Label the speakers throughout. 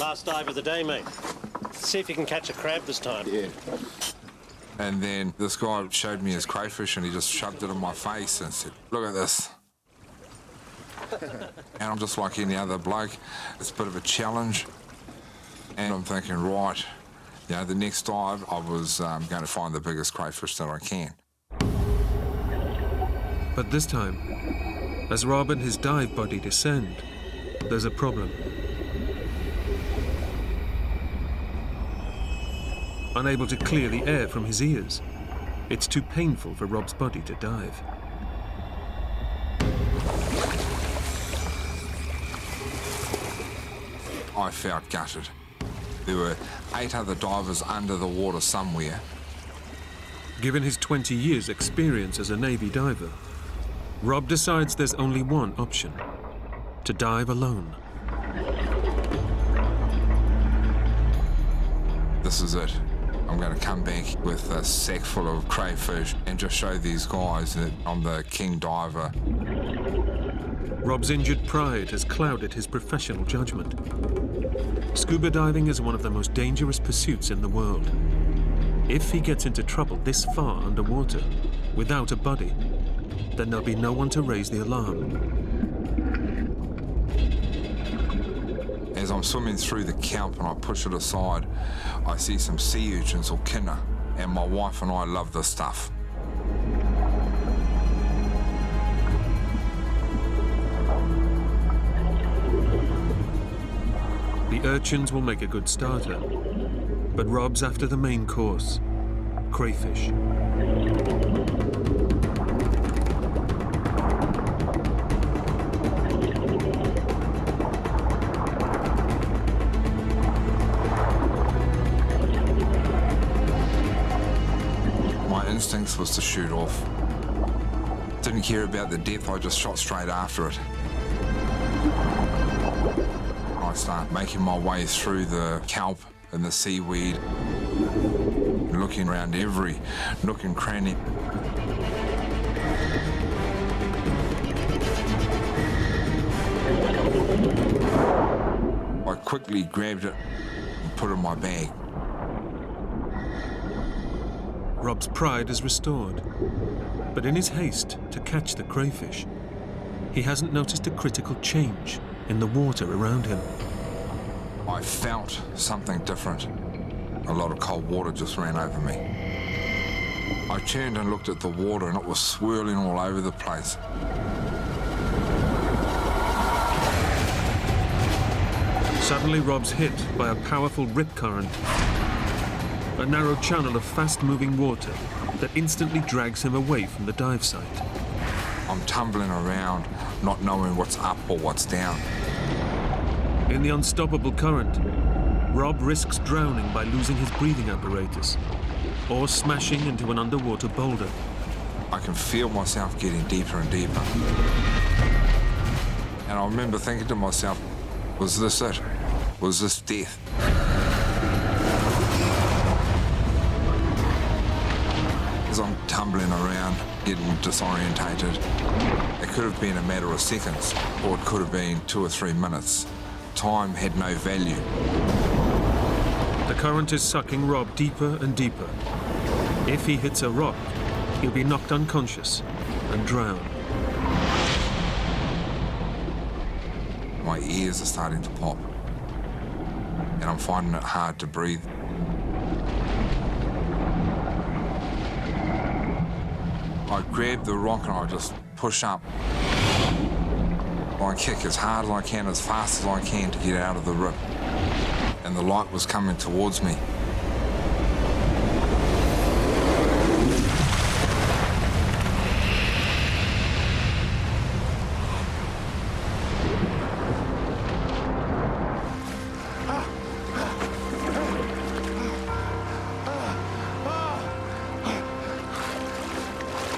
Speaker 1: Last dive of the day, mate. See if you can catch a crab this time.
Speaker 2: Yeah.
Speaker 3: And then this guy showed me his crayfish and he just shoved it in my face and said, "Look at this." And I'm just like any other bloke. It's a bit of a challenge. And I'm thinking, right, you know, the next dive I was going to find the biggest crayfish that I can.
Speaker 4: But this time, as Rob and his dive buddy descend, there's a problem. Unable to clear the air from his ears, it's too painful for Rob's body to dive.
Speaker 3: I felt gutted. There were 8 other divers under the water somewhere.
Speaker 4: Given his 20 years' experience as a Navy diver, Rob decides there's only one option: to dive alone.
Speaker 3: This is it. I'm going to come back with a sack full of crayfish and just show these guys that I'm the king diver.
Speaker 4: Rob's injured pride has clouded his professional judgment. Scuba diving is one of the most dangerous pursuits in the world. If he gets into trouble this far underwater, without a buddy, then there'll be no one to raise the alarm.
Speaker 3: As I'm swimming through the kelp and I push it aside, I see some sea urchins or kinna, and my wife and I love this stuff.
Speaker 4: The urchins will make a good starter, but Rob's after the main course: crayfish.
Speaker 3: My instinct was to shoot off. Didn't care about the depth, I just shot straight after it. I start making my way through the kelp and the seaweed, looking around every nook and cranny. I quickly grabbed it and put it in my bag.
Speaker 4: Rob's pride is restored, but in his haste to catch the crayfish, he hasn't noticed a critical change in the water around him.
Speaker 3: I felt something different. A lot of cold water just ran over me. I turned and looked at the water and it was swirling all over the place.
Speaker 4: Suddenly Rob's hit by a powerful rip current, a narrow channel of fast-moving water that instantly drags him away from the dive site.
Speaker 3: I'm tumbling around, not knowing what's up or what's down.
Speaker 4: In the unstoppable current, Rob risks drowning by losing his breathing apparatus or smashing into an underwater boulder.
Speaker 3: I can feel myself getting deeper and deeper. And I remember thinking to myself, was this it? Was this death? As I'm tumbling around, getting disorientated, it could have been a matter of seconds, or it could have been 2 or 3 minutes. Time had no value.
Speaker 4: The current is sucking Rob deeper and deeper. If he hits a rock, he'll be knocked unconscious and drown.
Speaker 3: My ears are starting to pop, and I'm finding it hard to breathe. I grab the rock and I just push up. I kick as hard as I can, as fast as I can to get out of the rip. And the light was coming towards me.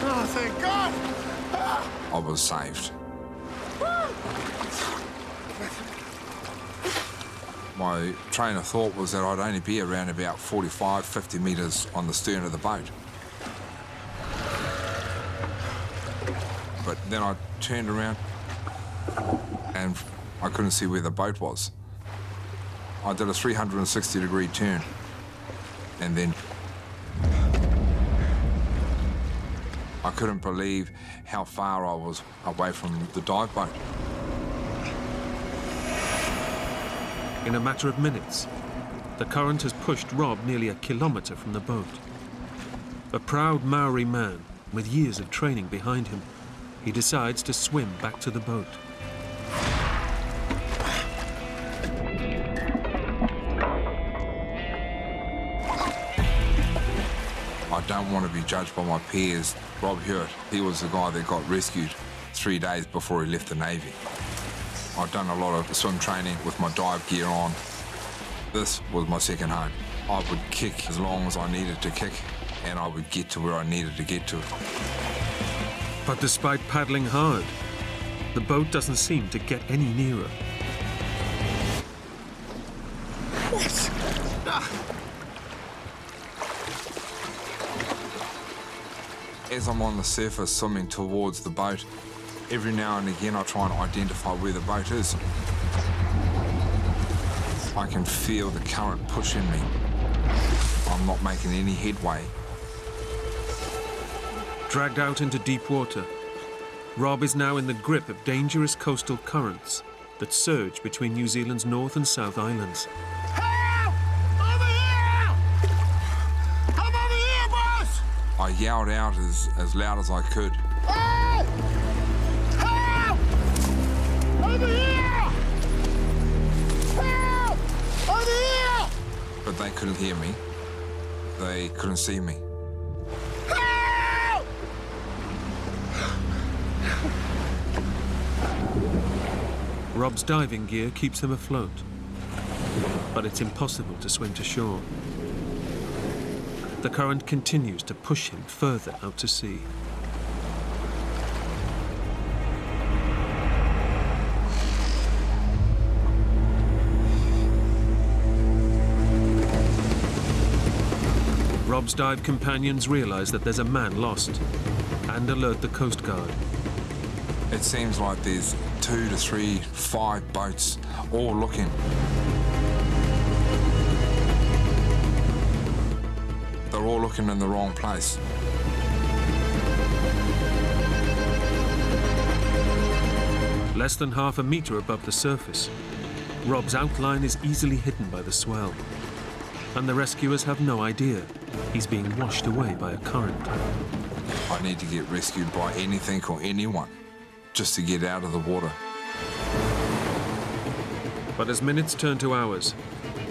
Speaker 2: Oh, thank God!
Speaker 3: I was saved. My train of thought was that I'd only be around about 45, 50 metres on the stern of the boat. But then I turned around and I couldn't see where the boat was. I did a 360-degree turn, and then I couldn't believe how far I was away from the dive boat.
Speaker 4: In a matter of minutes, the current has pushed Rob nearly a kilometre from the boat. A proud Maori man with years of training behind him, he decides to swim back to the boat.
Speaker 3: I don't want to be judged by my peers. Rob Hewitt, he was the guy that got rescued 3 days before he left the Navy. I've done a lot of swim training with my dive gear on. This was my second home. I would kick as long as I needed to kick, and I would get to where I needed to get to.
Speaker 4: But despite paddling hard, the boat doesn't seem to get any nearer.
Speaker 2: What?
Speaker 3: As I'm on the surface swimming towards the boat, every now and again I try and identify where the boat is. I can feel the current pushing me. I'm not making any headway.
Speaker 4: Dragged out into deep water, Rob is now in the grip of dangerous coastal currents that surge between New Zealand's North and South Islands.
Speaker 2: Help! Over here! I'm over here, boss!
Speaker 3: I yelled out as loud as I could.
Speaker 2: Hey! Help! Over here! Help! Over here!
Speaker 3: But they couldn't hear me. They couldn't see me.
Speaker 2: Help!
Speaker 4: Rob's diving gear keeps him afloat, but it's impossible to swim to shore. The current continues to push him further out to sea. Rob's dive companions realize that there's a man lost and alert the Coast Guard.
Speaker 3: It seems like there's 2 to 3, 5 boats all looking. They're all looking in the wrong place.
Speaker 4: Less than half a metre above the surface, Rob's outline is easily hidden by the swell, and the rescuers have no idea he's being washed away by a current.
Speaker 3: I need to get rescued by anything or anyone just to get out of the water.
Speaker 4: But as minutes turn to hours,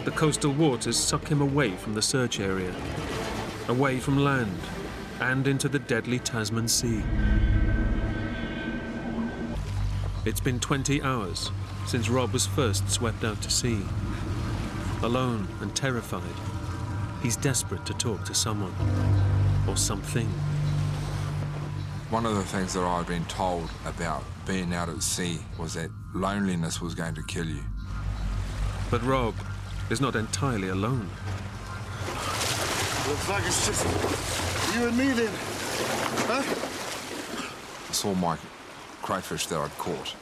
Speaker 4: the coastal waters suck him away from the search area, away from land, and into the deadly Tasman Sea. It's been 20 hours since Rob was first swept out to sea. Alone and terrified, he's desperate to talk to someone, or something.
Speaker 3: One of the things that I've been told about being out at sea was that loneliness was going to kill you.
Speaker 4: But Rob is not entirely alone.
Speaker 2: Looks like it's just you and me then. Huh?
Speaker 3: I saw my crayfish that I'd caught.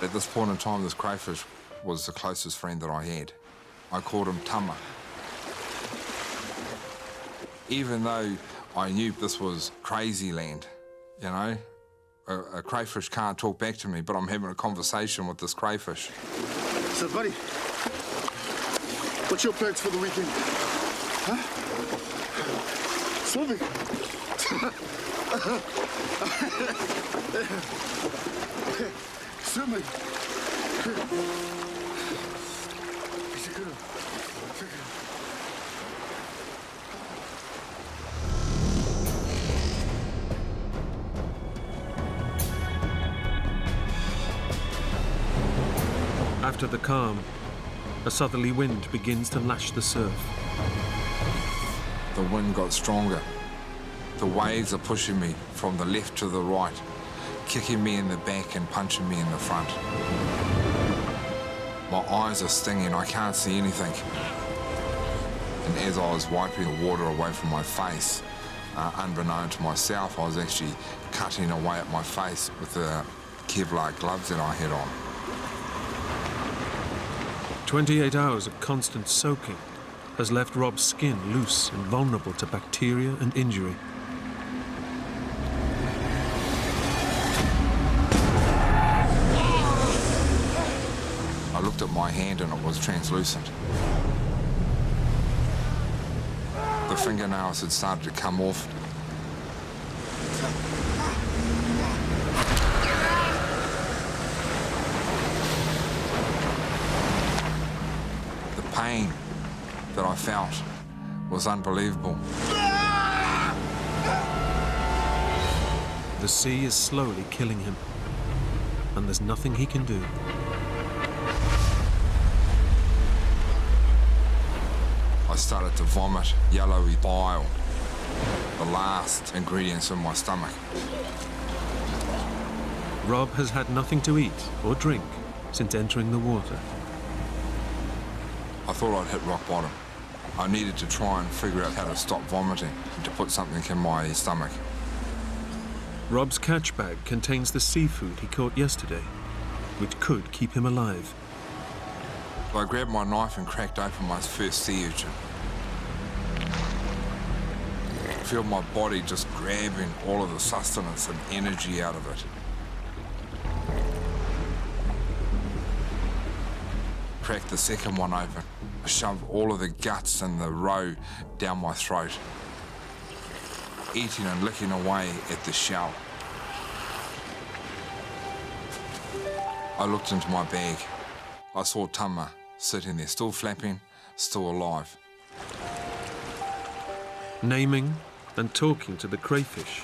Speaker 3: At this point in time, this crayfish was the closest friend that I had. I called him Tama. Even though I knew this was crazy land, you know, a crayfish can't talk back to me, but I'm having a conversation with this crayfish.
Speaker 2: So, buddy, what's your plans for the weekend? Huh? Swimming. Swimming. Is it good?
Speaker 4: After the calm, a southerly wind begins to lash the surf.
Speaker 3: The wind got stronger. The waves are pushing me from the left to the right, kicking me in the back and punching me in the front. My eyes are stinging, I can't see anything. And as I was wiping the water away from my face, unbeknown to myself, I was actually cutting away at my face with the Kevlar gloves that I had on.
Speaker 4: 28 hours of constant soaking has left Rob's skin loose and vulnerable to bacteria and injury.
Speaker 3: I looked at my hand and it was translucent. The fingernails had started to come off. The pain that I felt was unbelievable.
Speaker 4: The sea is slowly killing him, and there's nothing he can do.
Speaker 3: I started to vomit yellowy bile, the last ingredients in my stomach.
Speaker 4: Rob has had nothing to eat or drink since entering the water.
Speaker 3: I thought I'd hit rock bottom. I needed to try and figure out how to stop vomiting and to put something in my stomach.
Speaker 4: Rob's catch bag contains the seafood he caught yesterday, which could keep him alive.
Speaker 3: I grabbed my knife and cracked open my first sea urchin. I feel my body just grabbing all of the sustenance and energy out of it. Cracked the second one open. I shoved all of the guts and the roe down my throat, eating and licking away at the shell. I looked into my bag. I saw Tama sitting there, still flapping, still alive.
Speaker 4: Naming and talking to the crayfish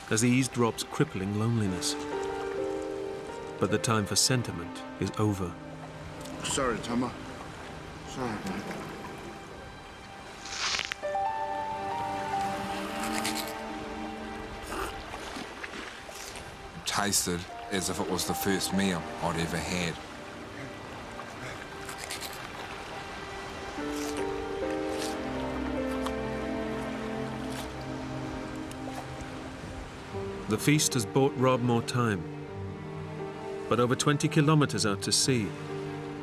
Speaker 4: has eased Rob's crippling loneliness. But the time for sentiment is over.
Speaker 2: Sorry, Tama. Sorry, mate.
Speaker 3: It tasted as if it was the first meal I'd ever had.
Speaker 4: The feast has bought Rob more time. But over 20 kilometers out to sea,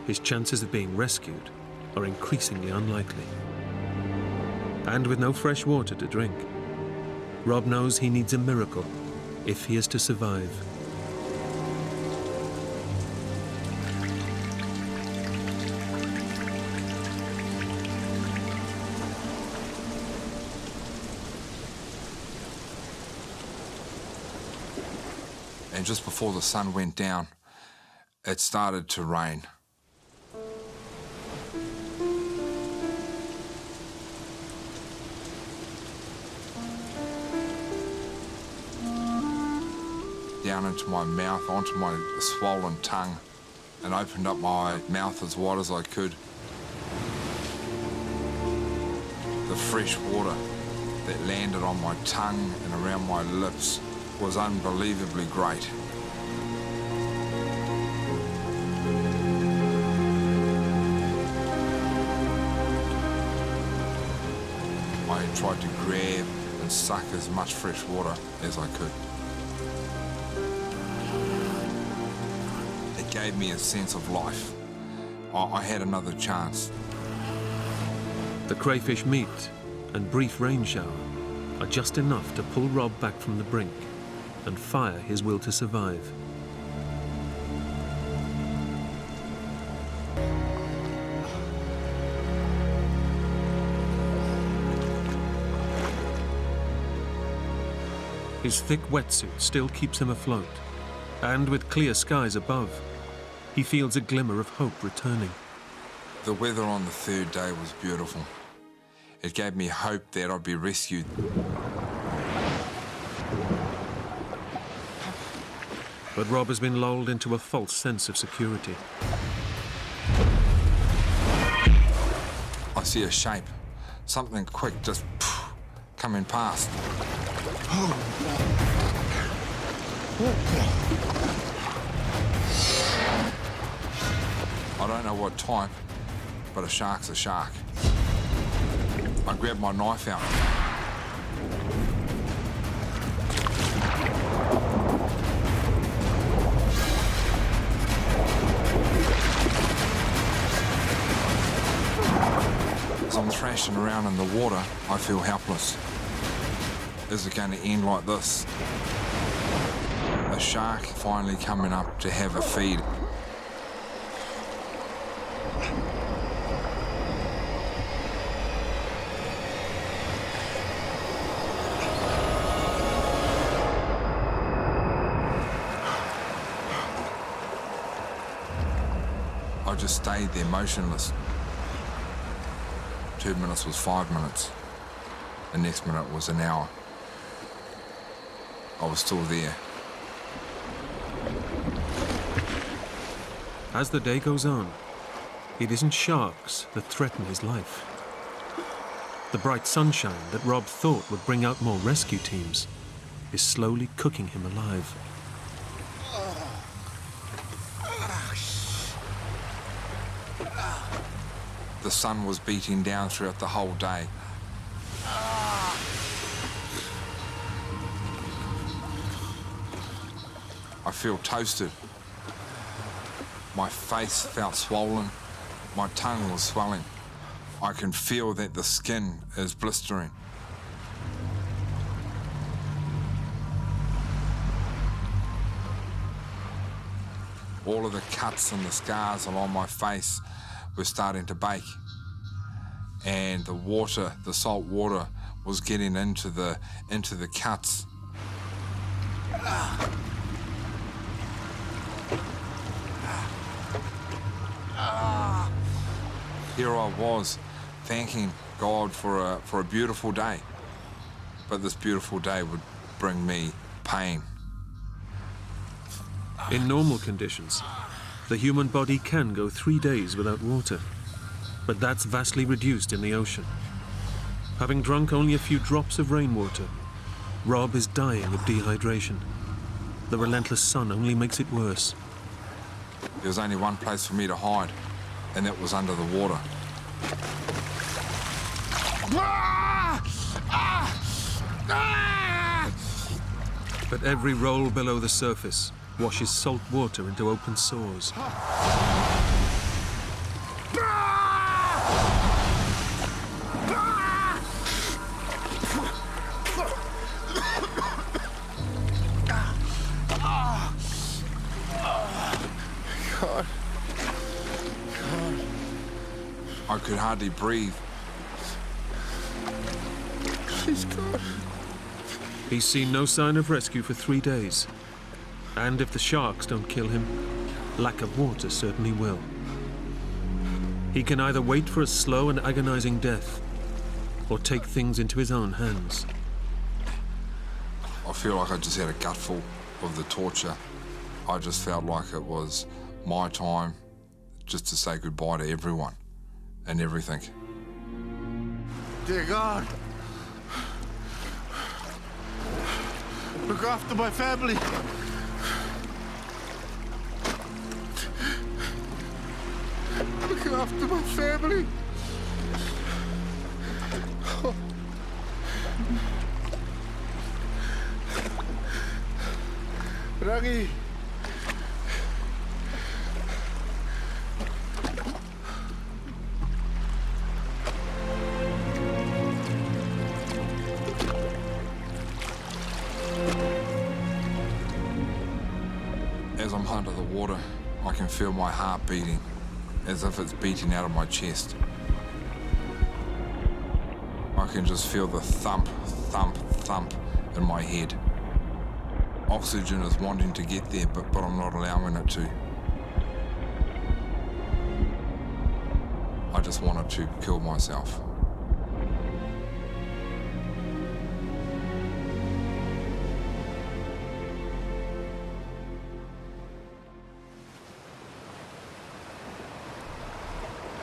Speaker 4: his chances of being rescued are increasingly unlikely. And with no fresh water to drink, Rob knows he needs a miracle if he is to survive.
Speaker 3: And just before the sun went down, it started to rain. Down into my mouth, onto my swollen tongue, and opened up my mouth as wide as I could. The fresh water that landed on my tongue and around my lips was unbelievably great. I tried to grab and suck as much fresh water as I could. It gave me a sense of life. I had another chance.
Speaker 4: The crayfish meat and brief rain shower are just enough to pull Rob back from the brink and fire his will to survive. His thick wetsuit still keeps him afloat, and with clear skies above, he feels a glimmer of hope returning.
Speaker 3: The weather on the third day was beautiful. It gave me hope that I'd be rescued.
Speaker 4: But Rob has been lulled into a false sense of security.
Speaker 3: I see a shape, something quick just coming past. I don't know what type, but a shark's a shark. I grabbed my knife out. thrashing around in the water, I feel helpless. Is it going to end like this? A shark finally coming up to have a feed. I just stayed there motionless. 2 minutes was 5 minutes. The next minute was an hour. I was still there.
Speaker 4: As the day goes on, it isn't sharks that threaten his life. The bright sunshine that Rob thought would bring out more rescue teams is slowly cooking him alive.
Speaker 3: The sun was beating down throughout the whole day. I feel toasted. My face felt swollen. My tongue was swelling. I can feel that the skin is blistering. All of the cuts and the scars along my face were starting to bake, and the water, the salt water, was getting into the cuts. Here I was, thanking God for a beautiful day, but this beautiful day would bring me pain.
Speaker 4: In normal conditions, the human body can go 3 days without water, but that's vastly reduced in the ocean. Having drunk only a few drops of rainwater, Rob is dying of dehydration. The relentless sun only makes it worse.
Speaker 3: There was only one place for me to hide, and that was under the water.
Speaker 4: But every roll below the surface washes salt water into open sores.
Speaker 3: I could hardly breathe.
Speaker 2: Please, God.
Speaker 4: He's seen no sign of rescue for 3 days. And if the sharks don't kill him, lack of water certainly will. He can either wait for a slow and agonizing death, or take things into his own hands.
Speaker 3: I feel like I just had a gutful of the torture. I just felt like it was my time just to say goodbye to everyone and everything.
Speaker 2: Dear God. Look after my family. Look after my family. Oh. Rangi.
Speaker 3: As I'm under the water, I can feel my heart beating, as if it's beating out of my chest. I can just feel the thump, thump, thump in my head. Oxygen is wanting to get there, but I'm not allowing it to. I just wanted to kill myself.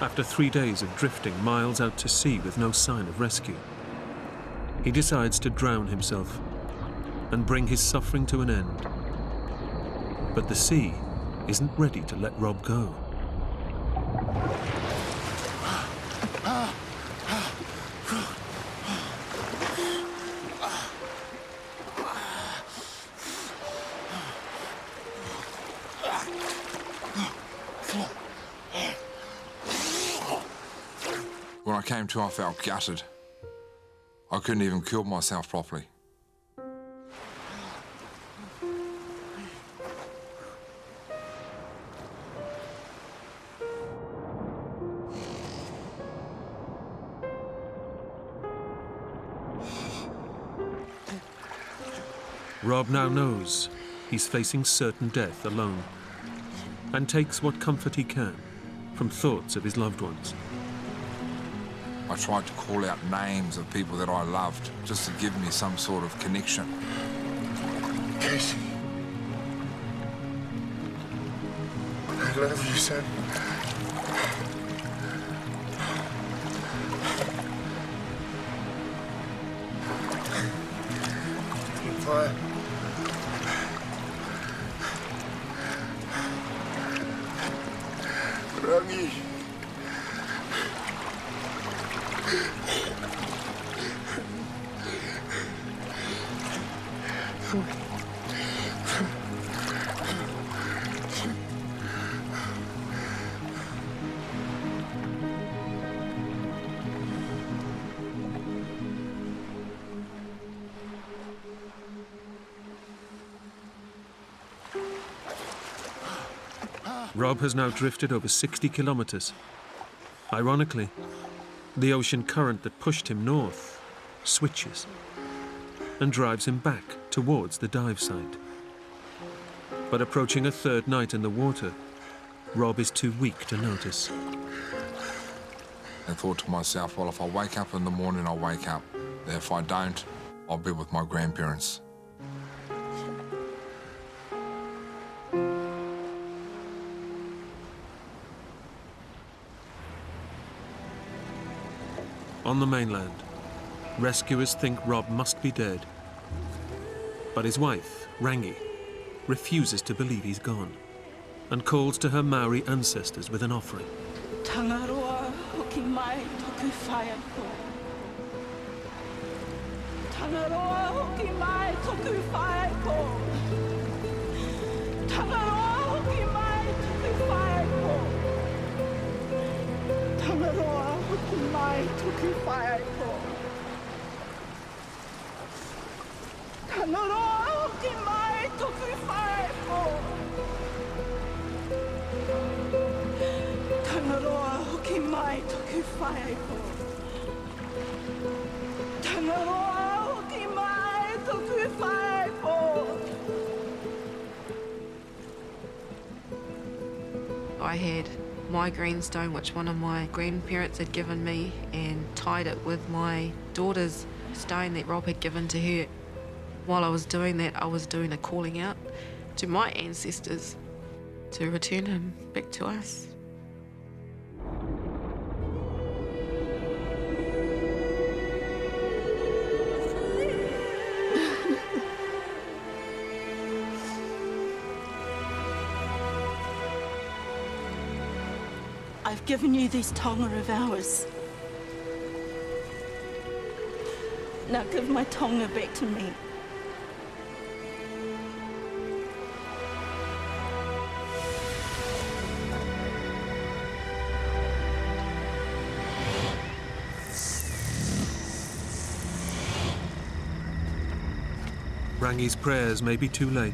Speaker 4: After 3 days of drifting miles out to sea with no sign of rescue, he decides to drown himself and bring his suffering to an end. But the sea isn't ready to let Rob go.
Speaker 3: When I came to, I felt gutted. I couldn't even kill myself properly.
Speaker 4: Rob now knows he's facing certain death alone and takes what comfort he can from thoughts of his loved ones.
Speaker 3: I tried to call out names of people that I loved just to give me some sort of connection.
Speaker 2: Casey. I love you, son. Fire. Rangi.
Speaker 4: Rob has now drifted over 60 kilometers. Ironically, the ocean current that pushed him north switches and drives him back towards the dive site. But approaching a third night in the water, Rob is too weak to notice.
Speaker 3: I thought to myself, well, if I wake up in the morning, I'll wake up. If I don't, I'll be with my grandparents.
Speaker 4: On the mainland, rescuers think Rob must be dead. But his wife, Rangi, refuses to believe he's gone and calls to her Maori ancestors with an offering.
Speaker 5: Tangaroa hoki mai toku whaia ko. Tangaroa hoki mai toku whaia ko. Tangaroa hoki mai toku whaia ko. Tangaroa hoki mai toku whaia ko. Tangaroa hoki mai toku whaia ko. Tangaroa hoki mai toku whaia ko. Tangaroa hoki mai toku whaia ko.
Speaker 6: I had my greenstone, which one of my grandparents had given me, and tied it with my daughter's stone that Rob had given to her. While I was doing that, I was doing a calling out to my ancestors to return him back to us.
Speaker 5: I've given you these tonga of ours. Now give my tonga back to me.
Speaker 4: Rangi's prayers may be too late.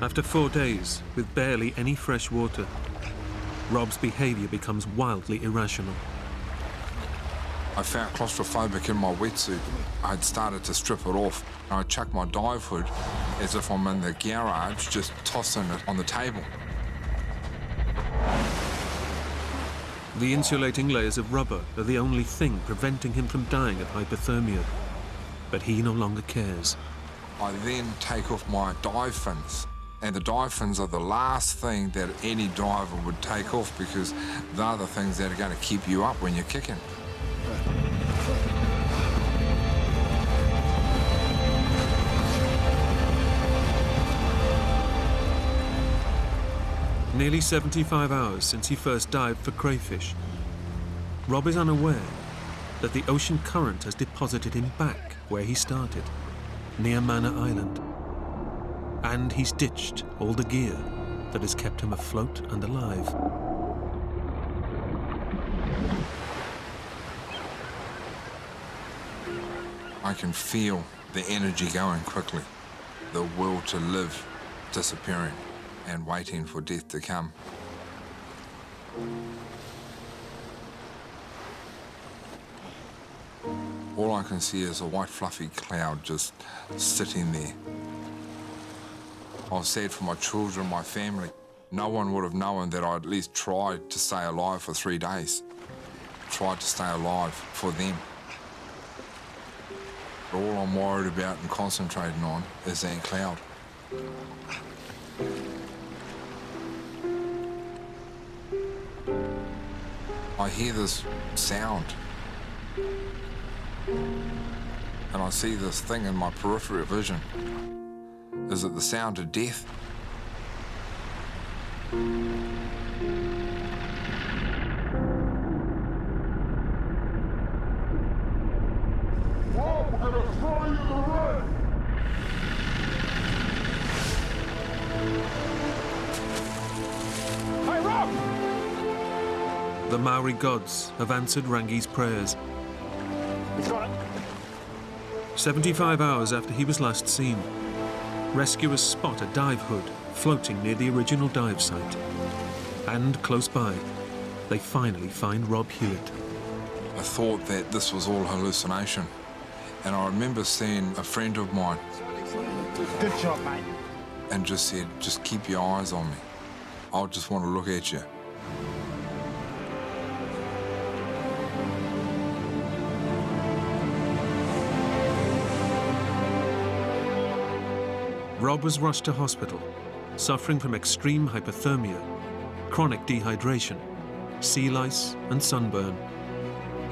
Speaker 4: After 4 days, with barely any fresh water, Rob's behaviour becomes wildly irrational.
Speaker 3: I felt claustrophobic in my wetsuit. I had started to strip it off, and I chucked my dive hood as if I'm in the garage, just tossing it on the table.
Speaker 4: The insulating layers of rubber are the only thing preventing him from dying of hypothermia. But he no longer cares.
Speaker 3: I then take off my dive fins. And the dive fins are the last thing that any diver would take off, because they're the things that are going to keep you up when you're kicking.
Speaker 4: Nearly 75 hours since he first dived for crayfish, Rob is unaware that the ocean current has deposited him back where he started, near Manor Island. And he's ditched all the gear that has kept him afloat and alive.
Speaker 3: I can feel the energy going quickly, the will to live disappearing and waiting for death to come. All I can see is a white fluffy cloud just sitting there. I was sad for my children, my family. No one would have known that I at least tried to stay alive for 3 days. Tried to stay alive for them. But all I'm worried about and concentrating on is that cloud. I hear this sound. And I see this thing in my peripheral vision. Is it the sound of death?
Speaker 4: The Maori gods have answered Rangi's prayers. 75 hours after he was last seen, rescuers spot a dive hood floating near the original dive site. And close by, they finally find Rob Hewitt.
Speaker 3: I thought that this was all hallucination. And I remember seeing a friend of mine.
Speaker 2: Good job, mate.
Speaker 3: And just said, just keep your eyes on me. I just want to look at you.
Speaker 4: Rob was rushed to hospital, suffering from extreme hypothermia, chronic dehydration, sea lice and sunburn.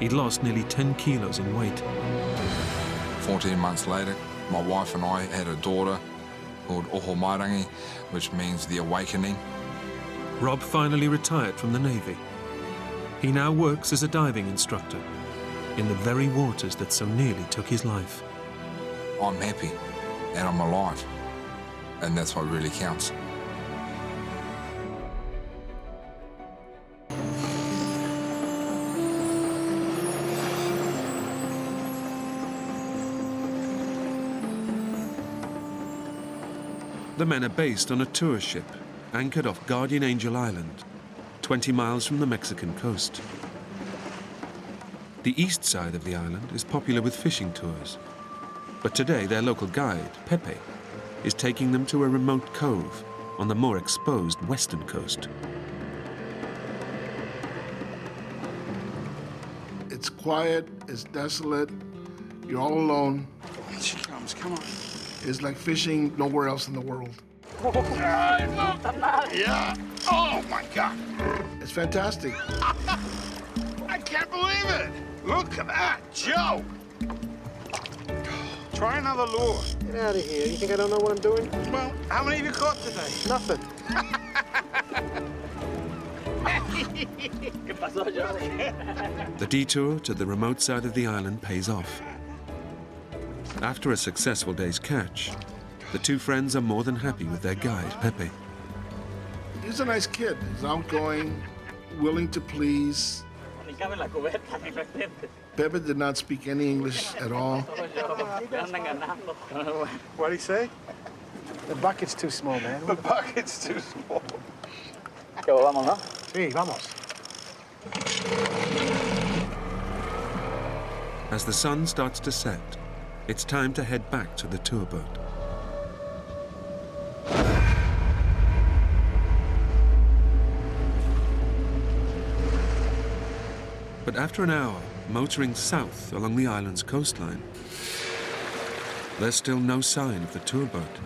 Speaker 4: He'd lost nearly 10 kilos in weight.
Speaker 3: 14 months later, my wife and I had a daughter called Oho Mairangi, which means the awakening.
Speaker 4: Rob finally retired from the Navy. He now works as a diving instructor in the very waters that so nearly took his life.
Speaker 3: I'm happy and I'm alive. And that's what really counts.
Speaker 4: The men are based on a tour ship anchored off Guardian Angel Island, 20 miles from the Mexican coast. The east side of the island is popular with fishing tours, but today their local guide, Pepe, is taking them to a remote cove on the more exposed western coast.
Speaker 2: It's quiet, it's desolate, you're all alone.
Speaker 7: Here she comes, come on.
Speaker 2: It's like fishing nowhere else in the world.
Speaker 7: Yeah. Oh, my God.
Speaker 2: It's fantastic.
Speaker 7: I can't believe it. Look at that, Joe. Try another lure.
Speaker 1: Get out of here. You think I don't know what I'm doing?
Speaker 7: Well, how many have you caught today?
Speaker 1: Nothing.
Speaker 4: The detour to the remote side of the island pays off. After a successful day's catch, the two friends are more than happy with their guide, Pepe.
Speaker 2: He's a nice kid. He's outgoing, willing to please. Pepe did not speak any English at all.
Speaker 7: What'd he say?
Speaker 1: The bucket's too small, man.
Speaker 7: The bucket's too small.
Speaker 1: Sí, vamos.
Speaker 4: As the sun starts to set, it's time to head back to the tour boat. But after an hour motoring south along the island's coastline, there's still no sign of the tour boat.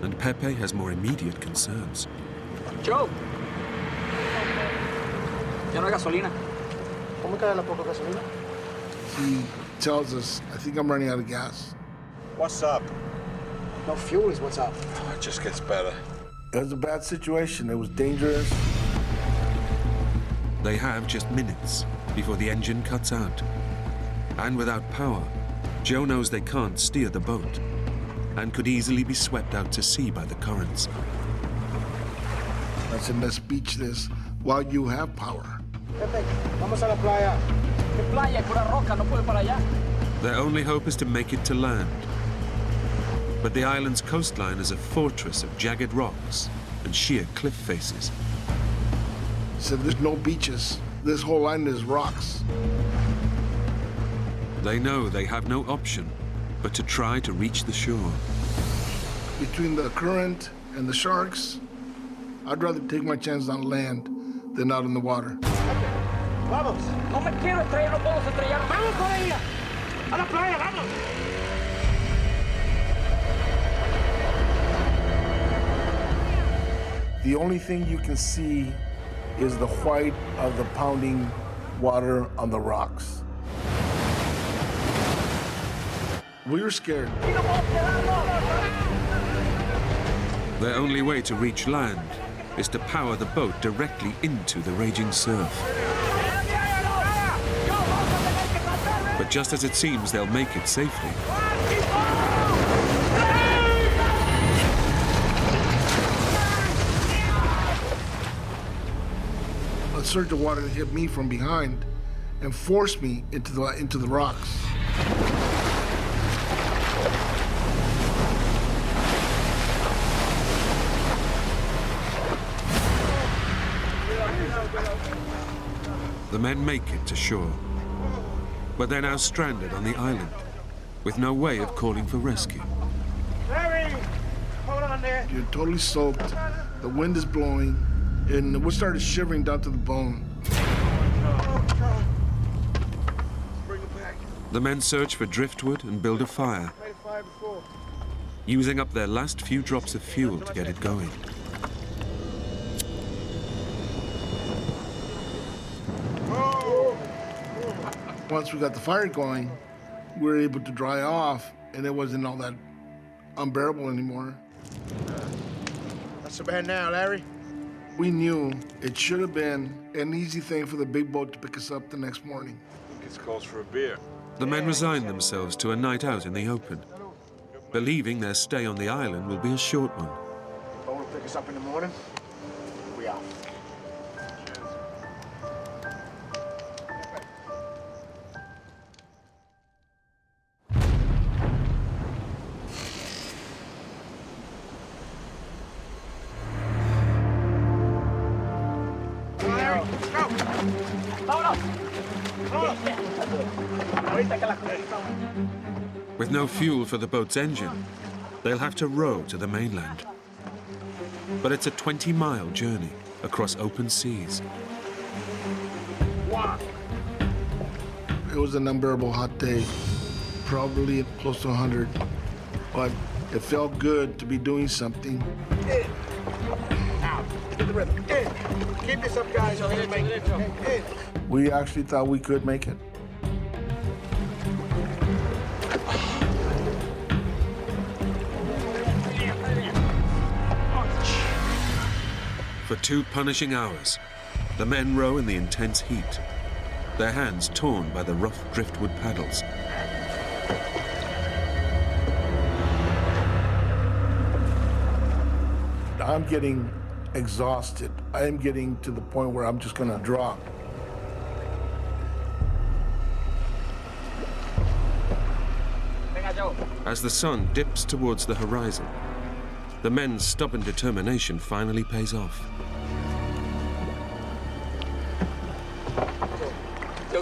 Speaker 4: And Pepe has more immediate concerns.
Speaker 8: Joe. Ya no hay gasolina.
Speaker 1: ¿Cómo cae la poca gasolina?
Speaker 2: He tells us, I think I'm running out of gas.
Speaker 7: What's up?
Speaker 1: No fuel is what's up.
Speaker 7: Oh, it just gets better.
Speaker 2: It was a bad situation. It was dangerous.
Speaker 4: They have just minutes before the engine cuts out. And without power, Joe knows they can't steer the boat and could easily be swept out to sea by the currents.
Speaker 2: I said, let's beach this while you have power.
Speaker 8: Vamos a la playa. ¿Qué playa? Pura roca, no puedo para allá.
Speaker 4: Their only hope is to make it to land. But the island's coastline is a fortress of jagged rocks and sheer cliff faces.
Speaker 2: He said, there's no beaches. This whole island is rocks.
Speaker 4: They know they have no option but to try to reach the shore.
Speaker 2: Between the current and the sharks, I'd rather take my chance on land than out in the water.
Speaker 8: Vamos. No me quiero estrellar, no puedo estrellar. Vamos con ella. A la playa, vamos.
Speaker 2: The only thing you can see is the white of the pounding water on the rocks. We were scared.
Speaker 4: Their only way to reach land is to power the boat directly into the raging surf. But just as it seems they'll make it safely,
Speaker 2: A surge of water hit me from behind and forced me into the rocks.
Speaker 4: the men make it to shore. But they're now stranded on the island, with no way of calling for rescue.
Speaker 8: Larry! Hold on there.
Speaker 2: You're totally soaked. The wind is blowing, and we started shivering down to the bone.
Speaker 7: Bring it back.
Speaker 4: The men search for driftwood and build a fire,
Speaker 7: Made a fire before.
Speaker 4: using up their last few drops of fuel to get it going.
Speaker 2: Once we got the fire going, we were able to dry off, and it wasn't all that unbearable anymore.
Speaker 7: What's the bad now, Larry?
Speaker 2: We knew it should have been an easy thing for the big boat to pick us up the next morning.
Speaker 7: It's calls for a beer.
Speaker 4: The men resign themselves to a night out in the open, believing their stay on the island will be a short one.
Speaker 7: Boat will pick us up in the morning. We out.
Speaker 4: With no fuel for the boat's engine, they'll have to row to the mainland. But it's a 20-mile journey across open seas.
Speaker 2: It was an unbearable hot day, probably close to 100, but it felt good to be doing something.
Speaker 7: Out. Get the rhythm. In. Keep this up, guys. I'll make it. In.
Speaker 2: We actually thought we could make it.
Speaker 4: For 2 punishing hours, the men row in the intense heat, their hands torn by the rough driftwood paddles.
Speaker 2: I'm getting exhausted. I am getting to the point where I'm just gonna drop.
Speaker 4: As the sun dips towards the horizon, the men's stubborn determination finally pays off.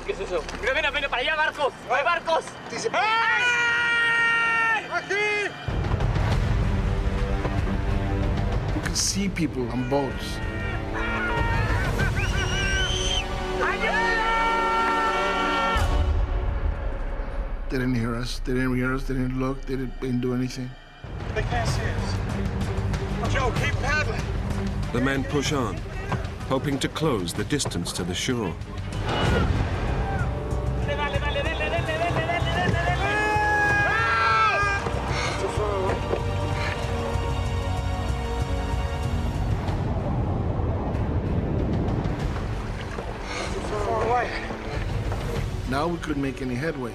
Speaker 8: ¿Qué es eso? Mira, mira, mira, para allá, barcos. ¡Hay barcos!
Speaker 7: Aquí!
Speaker 2: You can see people on boats. They didn't hear us. They didn't hear us. They didn't look. They didn't do anything.
Speaker 7: They can't see us. Joe, keep paddling.
Speaker 4: The men push on, hoping to close the distance to the shore.
Speaker 2: Now we couldn't make any headway.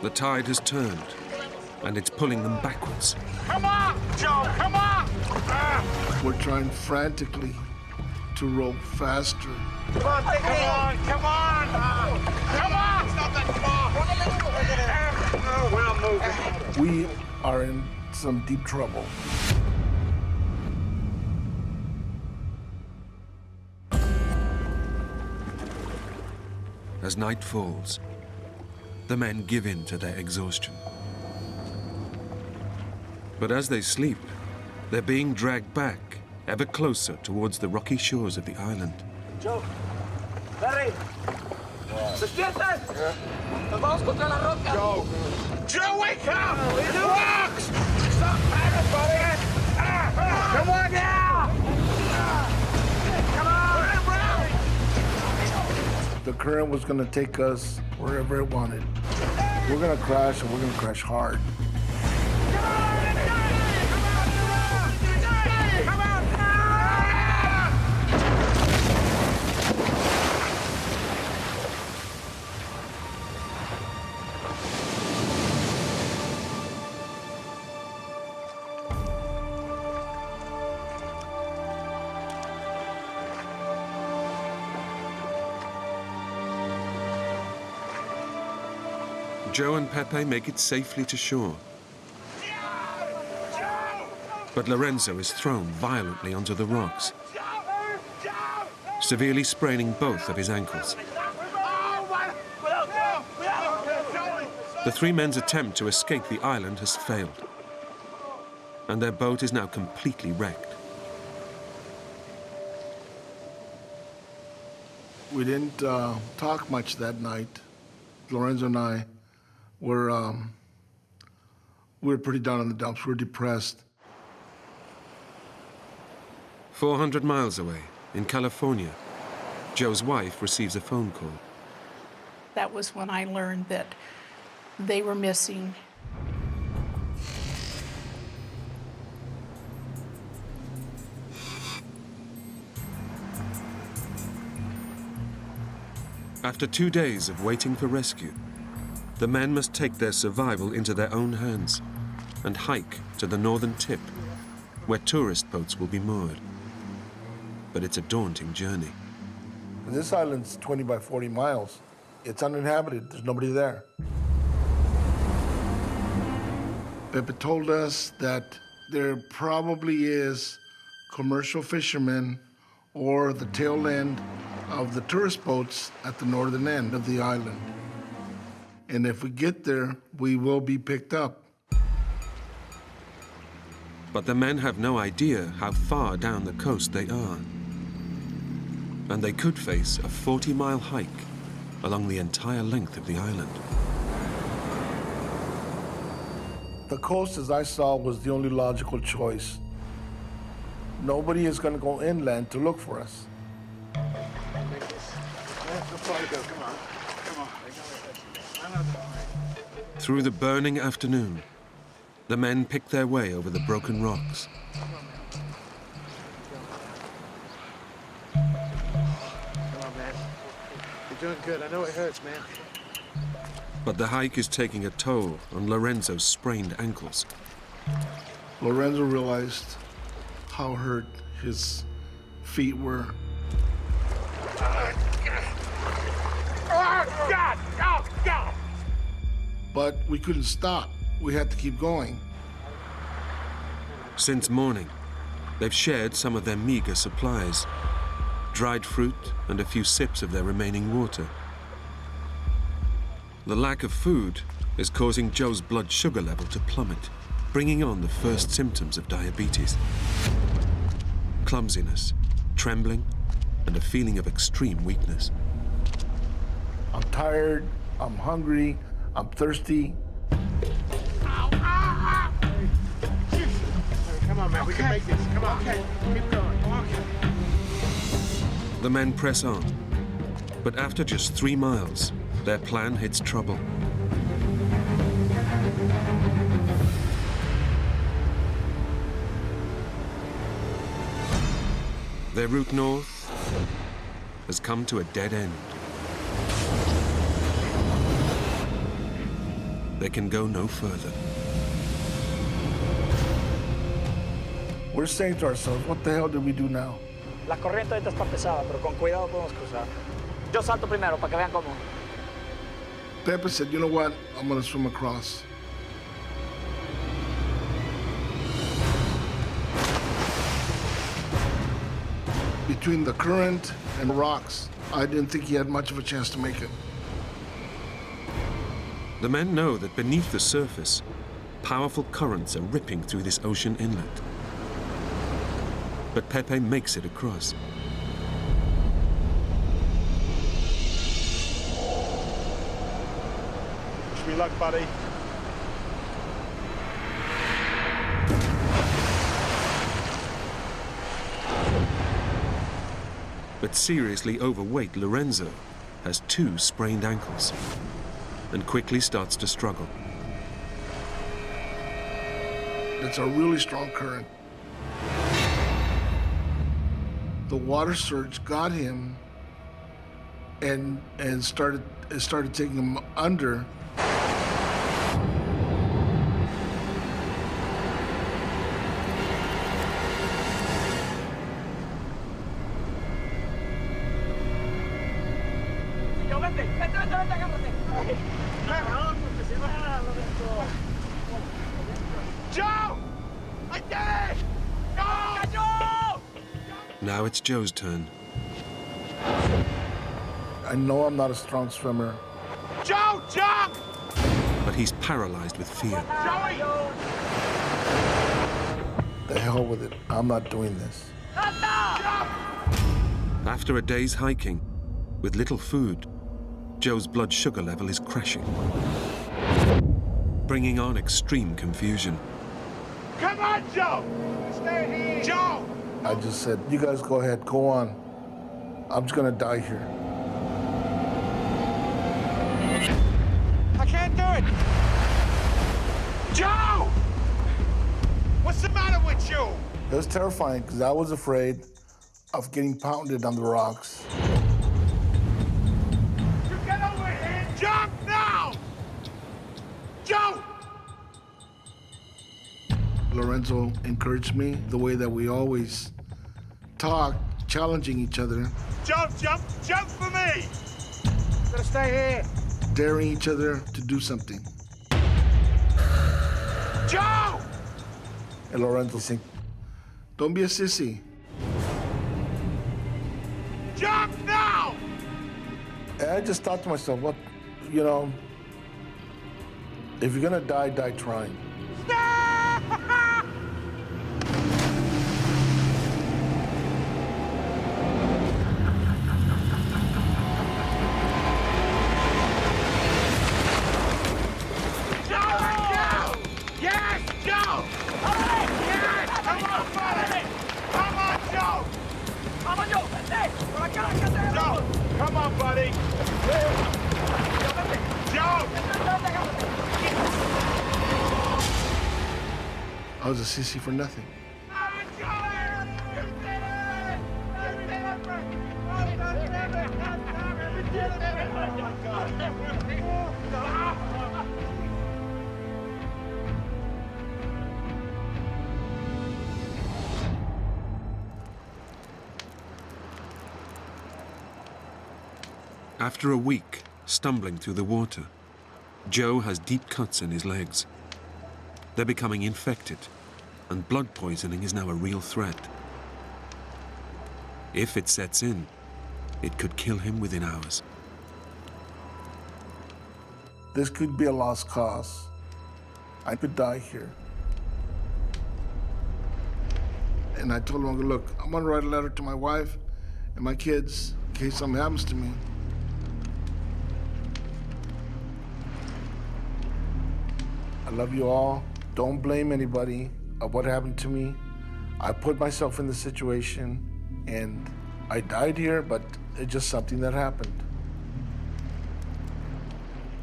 Speaker 4: The tide has turned, and it's pulling them backwards.
Speaker 7: Come on, Joe, come on!
Speaker 2: We're trying frantically to row faster.
Speaker 7: Come on, take it on. Come on. Come on. Stop that. Come on. We're not moving.
Speaker 2: We are in some deep trouble.
Speaker 4: As night falls, the men give in to their exhaustion. But as they sleep, they're being dragged back ever closer towards the rocky shores of the island.
Speaker 8: Joe, Barry, despierta. Nos vamos contra la roca.
Speaker 7: Joe, wake up! Rocks! Stop panic, buddy! Come on now! Come on!
Speaker 2: The current was gonna take us wherever it wanted. We're gonna crash, and we're gonna crash hard.
Speaker 4: Joe and Pepe make it safely to shore. But Lorenzo is thrown violently onto the rocks, severely spraining both of his ankles. The three men's attempt to escape the island has failed, and their boat is now completely wrecked.
Speaker 2: We didn't talk much that night. Lorenzo and I were pretty down in the dumps. We were depressed.
Speaker 4: 400 miles away, in California, Joe's wife receives a phone call.
Speaker 9: That was when I learned that they were missing.
Speaker 4: After 2 days of waiting for rescue, the men must take their survival into their own hands and hike to the northern tip, where tourist boats will be moored. But it's a daunting journey.
Speaker 2: This island's 20 by 40 miles. It's uninhabited. There's nobody there. Pepe told us that there probably is commercial fishermen or the tail end of the tourist boats at the northern end of the island. And if we get there, we will be picked up.
Speaker 4: But the men have no idea how far down the coast they are. And they could face a 40-mile hike along the entire length of the island.
Speaker 2: The coast, as I saw, was the only logical choice. Nobody is going to go inland to look for us.
Speaker 4: Through the burning afternoon, the men pick their way over the broken rocks.
Speaker 7: Come on, man. You're doing good. I know it hurts, man.
Speaker 4: But the hike is taking a toll on Lorenzo's sprained ankles.
Speaker 2: Lorenzo realized how hurt his feet were.
Speaker 7: Oh, God! Oh, God!
Speaker 2: But we couldn't stop. We had to keep going.
Speaker 4: Since morning, they've shared some of their meager supplies, dried fruit and a few sips of their remaining water. The lack of food is causing Joe's blood sugar level to plummet, bringing on the first symptoms of diabetes. Clumsiness, trembling, and a feeling of extreme weakness.
Speaker 2: I'm tired, I'm hungry, I'm thirsty.
Speaker 7: Come on, man. We can make this. Come on. Okay. Keep going. Okay.
Speaker 4: The men press on, but after just 3 miles, their plan hits trouble. Their route north has come to a dead end. They can go no further.
Speaker 2: We're saying to ourselves, what the hell did we do now?
Speaker 8: La corriente ahorita está pesada, pero con cuidado podemos cruzar. Yo salto primero para que vean cómo.
Speaker 2: Pepe said, you know what? I'm gonna swim across. Between the current and the rocks, I didn't think he had much of a chance to make it.
Speaker 4: The men know that beneath the surface, powerful currents are ripping through this ocean inlet. But Pepe makes it across.
Speaker 7: Wish me luck, buddy.
Speaker 4: But seriously overweight Lorenzo has 2 sprained ankles and quickly starts to struggle.
Speaker 2: It's a really strong current. The water surge got him and started taking him under.
Speaker 7: Joe! I did it! Joe!
Speaker 4: Now it's Joe's turn.
Speaker 2: I know I'm not a strong swimmer.
Speaker 7: Joe, jump!
Speaker 4: But he's paralyzed with fear.
Speaker 7: Joey!
Speaker 2: The hell with it. I'm not doing this.
Speaker 4: After a day's hiking, with little food, Joe's blood sugar level is crashing, bringing on extreme confusion.
Speaker 7: Come on, Joe! Stay here! Joe!
Speaker 2: I just said, you guys go ahead, go on. I'm just gonna die here.
Speaker 7: I can't do it! Joe! What's the matter with you?
Speaker 2: It was terrifying because I was afraid of getting pounded on the rocks.
Speaker 7: You get over here! Jump now! Joe!
Speaker 2: Lorenzo encouraged me the way that we always talk, challenging each other,
Speaker 7: Joe, jump for me! Gotta stay here.
Speaker 2: daring each other to do something.
Speaker 7: Joe!
Speaker 2: And Lorenzo saying, don't be a sissy.
Speaker 7: Jump now!
Speaker 2: And I just thought to myself, what, you know, if you're gonna die, die trying.
Speaker 7: Yes, Joe! Yes! Come on, buddy! Come on, Joe!
Speaker 8: ¡Vamos, Joe! ¡Vente! ¡Por acá, acá!
Speaker 7: Joe! Come on, buddy! Joe!
Speaker 2: I was a sissy for nothing.
Speaker 4: After a week stumbling through the water, Joe has deep cuts in his legs. They're becoming infected, and blood poisoning is now a real threat. If it sets in, it could kill him within hours.
Speaker 2: This could be a lost cause. I could die here. And I told him, look, I'm gonna write a letter to my wife and my kids in case something happens to me. I love you all. Don't blame anybody of what happened to me. I put myself in the situation and I died here, but it's just something that happened.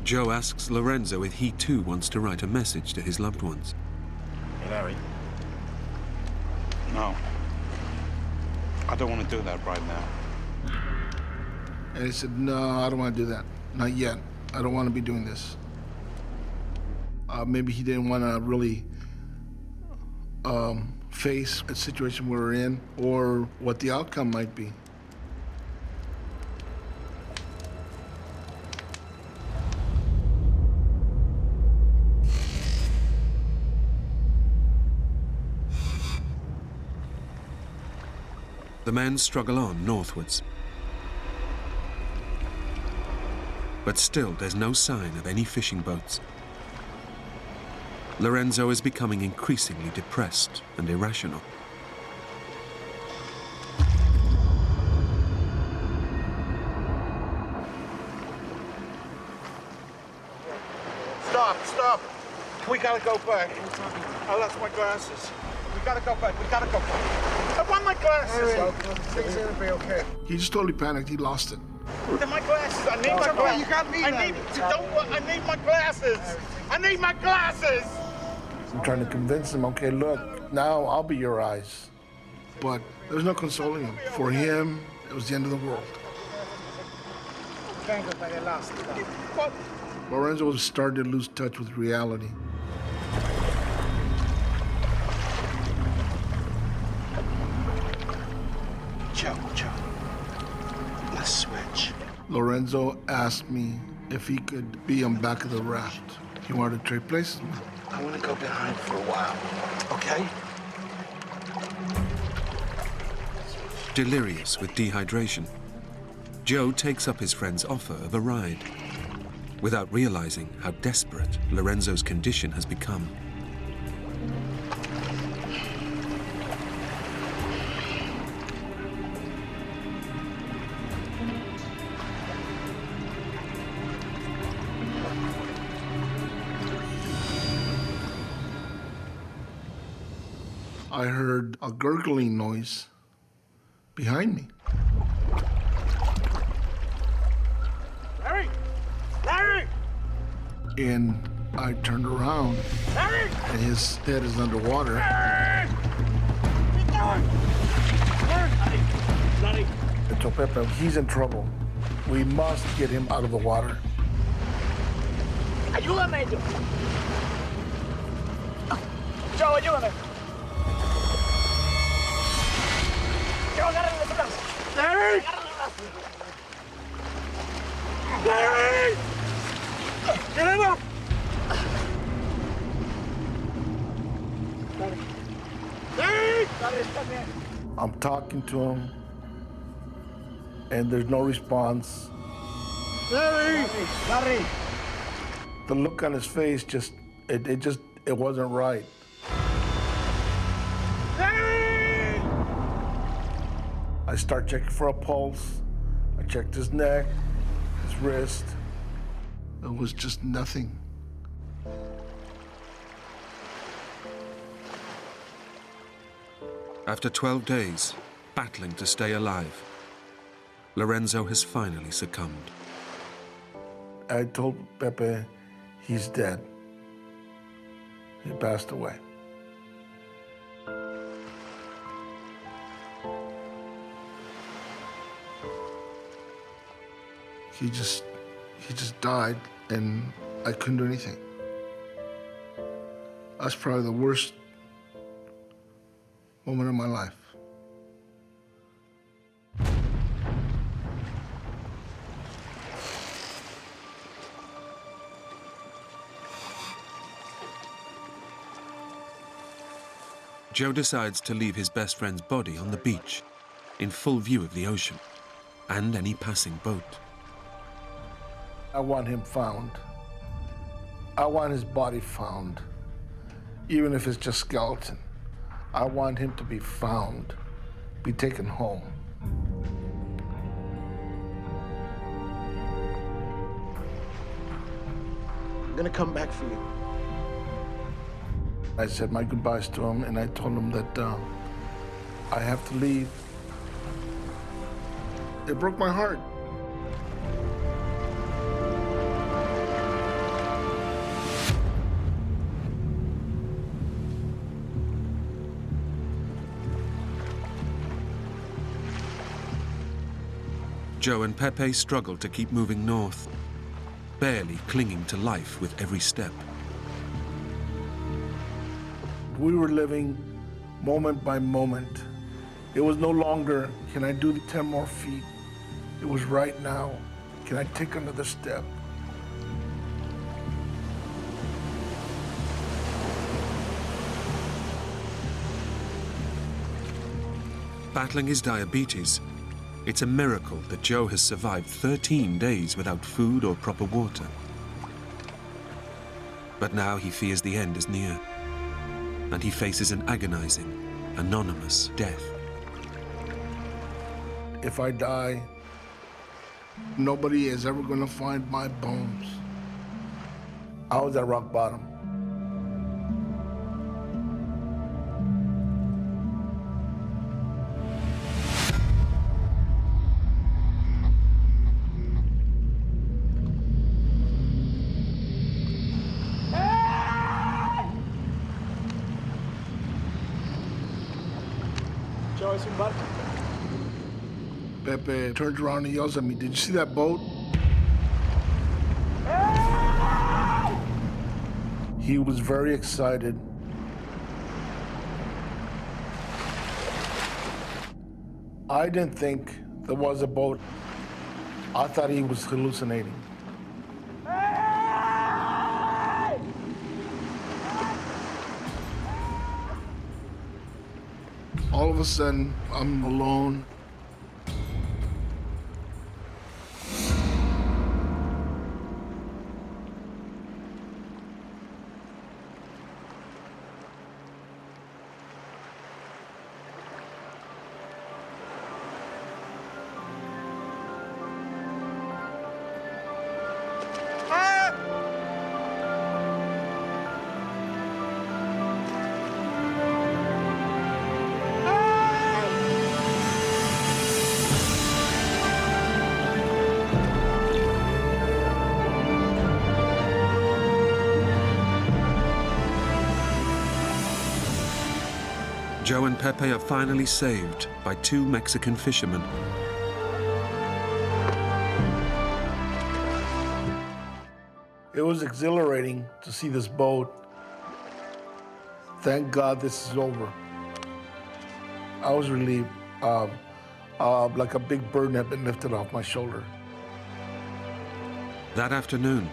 Speaker 4: Joe asks Lorenzo if he too wants to write a message to his loved ones.
Speaker 10: Hey, Larry. No. I don't want to do that right now.
Speaker 2: And he said, no, I don't want to do that. Not yet. I don't want to be doing this. Maybe he didn't want to really face a situation we're in or what the outcome might be.
Speaker 4: The men struggle on northwards. But still, there's no sign of any fishing boats. Lorenzo is becoming increasingly depressed and irrational.
Speaker 7: Stop. We gotta go back. I lost my glasses. We gotta go back. I want my glasses. Things are gonna be okay.
Speaker 2: He just totally panicked. He lost it.
Speaker 7: They're my glasses. I need my glasses. You got me. I need my glasses. I need my glasses.
Speaker 2: I'm trying to convince him, okay, look, now I'll be your eyes. But there's no consoling him. For him, it was the end of the world. Lorenzo was starting to lose touch with reality.
Speaker 7: Joe, let's switch.
Speaker 2: Lorenzo asked me if he could be on back of the raft. He wanted to trade places with me.
Speaker 7: I want to go behind for a while, okay?
Speaker 4: Delirious with dehydration, Joe takes up his friend's offer of a ride, without realizing how desperate Lorenzo's condition has become.
Speaker 2: I heard a gurgling noise behind me.
Speaker 7: Larry!
Speaker 2: And I turned around,
Speaker 7: Larry!
Speaker 2: and his head is underwater.
Speaker 7: Larry! What are you doing? Larry!
Speaker 2: I told Pepe, he's in trouble. We must get him out of the water.
Speaker 8: Ayúdame, Joe. Joe, ayúdame. Joe, agárrale los brazos.
Speaker 7: Larry! Larry! Get him up! Larry!
Speaker 2: I'm talking to him, and there's no response.
Speaker 7: Larry!
Speaker 8: Larry!
Speaker 2: The look on his face it wasn't right.
Speaker 7: Larry!
Speaker 2: I start checking for a pulse. I checked his neck, his wrist. It was just nothing.
Speaker 4: After 12 days, battling to stay alive, Lorenzo has finally succumbed.
Speaker 2: I told Pepe he's dead. He passed away. He just died, and I couldn't do anything. That's probably the worst moment of my life.
Speaker 4: Joe decides to leave his best friend's body on the beach, in full view of the ocean and any passing boat.
Speaker 2: I want him found. I want his body found, even if it's just skeleton. I want him to be found, be taken home.
Speaker 7: I'm gonna come back for you.
Speaker 2: I said my goodbyes to him, and I told him that I have to leave. It broke my heart.
Speaker 4: Joe and Pepe struggle to keep moving north, barely clinging to life with every step.
Speaker 2: We were living moment by moment. It was no longer, can I do the 10 more feet? It was right now, can I take another step?
Speaker 4: Battling his diabetes, it's a miracle that Joe has survived 13 days without food or proper water. But now he fears the end is near, and he faces an agonizing, anonymous death.
Speaker 2: If I die, nobody is ever gonna find my bones. I was at rock bottom. Pepe turns around and yells at me, "Did you see that boat?" He was very excited. I didn't think there was a boat. I thought he was hallucinating. All of a sudden, I'm alone.
Speaker 4: Joe and Pepe are finally saved by two Mexican fishermen.
Speaker 2: It was exhilarating to see this boat. Thank God this is over. I was relieved, like a big burden had been lifted off my shoulder.
Speaker 4: That afternoon,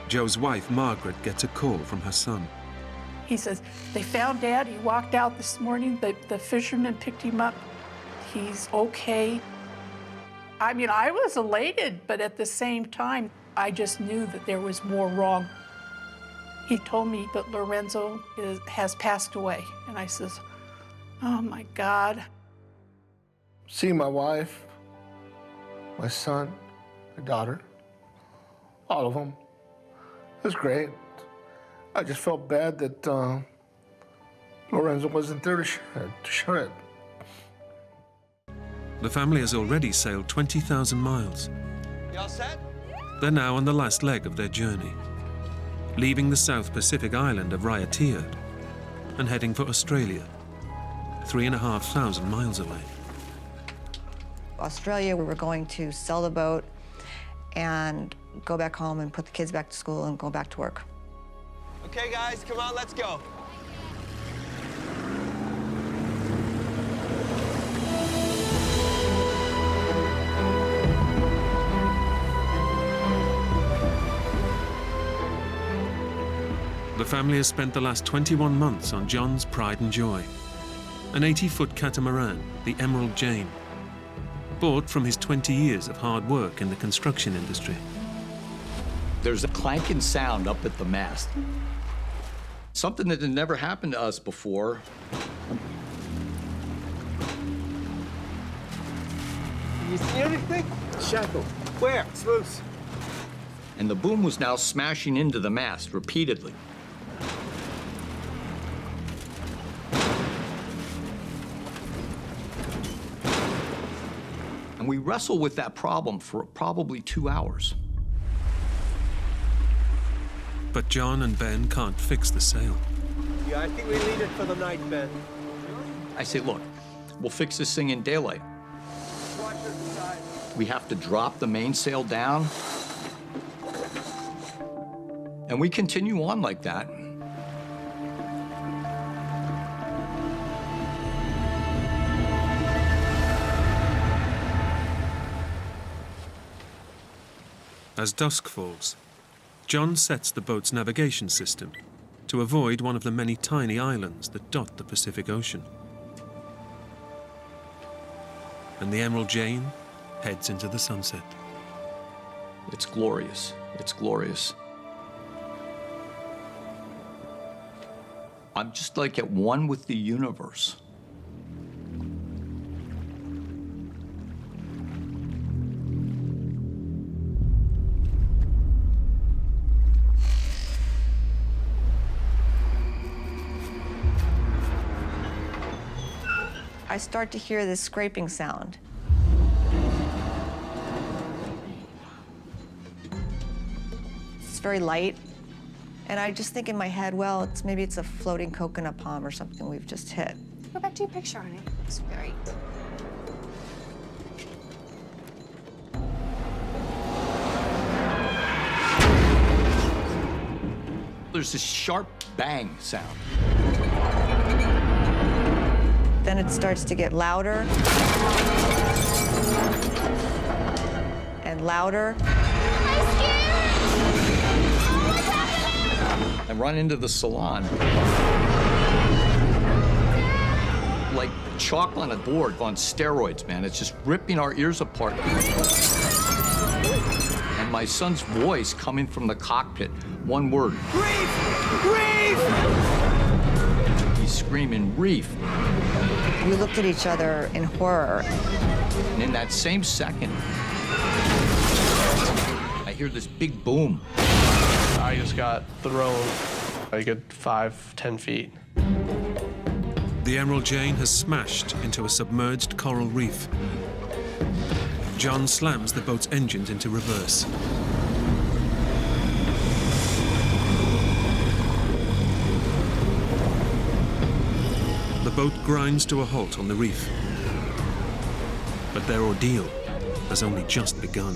Speaker 4: Joe's wife, Margaret, gets a call from her son.
Speaker 9: He says, they found Dad. He walked out this morning. The fisherman picked him up. He's okay. I mean, I was elated, but at the same time, I just knew that there was more wrong. He told me that Lorenzo has passed away. And I says, oh my God.
Speaker 2: Seeing my wife, my son, my daughter, all of them, it was great. I just felt bad that Lorenzo wasn't there to share it.
Speaker 4: The family has already sailed 20,000 miles.
Speaker 11: You all set?
Speaker 4: They're now on the last leg of their journey, leaving the South Pacific island of Raiatea and heading for Australia, 3,500 miles away.
Speaker 12: Australia, we were going to sell the boat and go back home and put the kids back to school and go back to work.
Speaker 11: Okay, guys, come on, let's go.
Speaker 4: The family has spent the last 21 months on John's pride and joy, an 80-foot catamaran, the Emerald Jane, bought from his 20 years of hard work in the construction industry.
Speaker 13: There's a clanking sound up at the mast. Something that had never happened to us before.
Speaker 11: You see anything?
Speaker 7: Shackle.
Speaker 11: Where? It's loose.
Speaker 13: And the boom was now smashing into the mast repeatedly. And we wrestled with that problem for probably 2 hours.
Speaker 4: But John and Ben can't fix the sail.
Speaker 11: Yeah, I think we leave it for the night, Ben.
Speaker 13: I say, look, we'll fix this thing in daylight.
Speaker 11: Watch it side.
Speaker 13: We have to drop the mainsail down. And we continue on like that.
Speaker 4: As dusk falls, John sets the boat's navigation system to avoid one of the many tiny islands that dot the Pacific Ocean. And the Emerald Jane heads into the sunset.
Speaker 13: It's glorious. It's glorious. I'm just like at one with the universe.
Speaker 12: I start to hear this scraping sound. It's very light. And I just think in my head, well, maybe it's a floating coconut palm or something we've just hit.
Speaker 14: Go back to your picture, honey. It's great.
Speaker 13: There's this sharp bang sound.
Speaker 12: Then it starts to get louder and louder.
Speaker 13: I run into the salon. Like chalk on a board on steroids, man. It's just ripping our ears apart. And my son's voice coming from the cockpit, one word. Reef! Reef! He's screaming, reef.
Speaker 12: We looked at each other in horror.
Speaker 13: And in that same second, I hear this big boom.
Speaker 15: I just got thrown a good 5-10 feet.
Speaker 4: The Emerald Jane has smashed into a submerged coral reef. John slams the boat's engines into reverse. The boat grinds to a halt on the reef. But their ordeal has only just begun.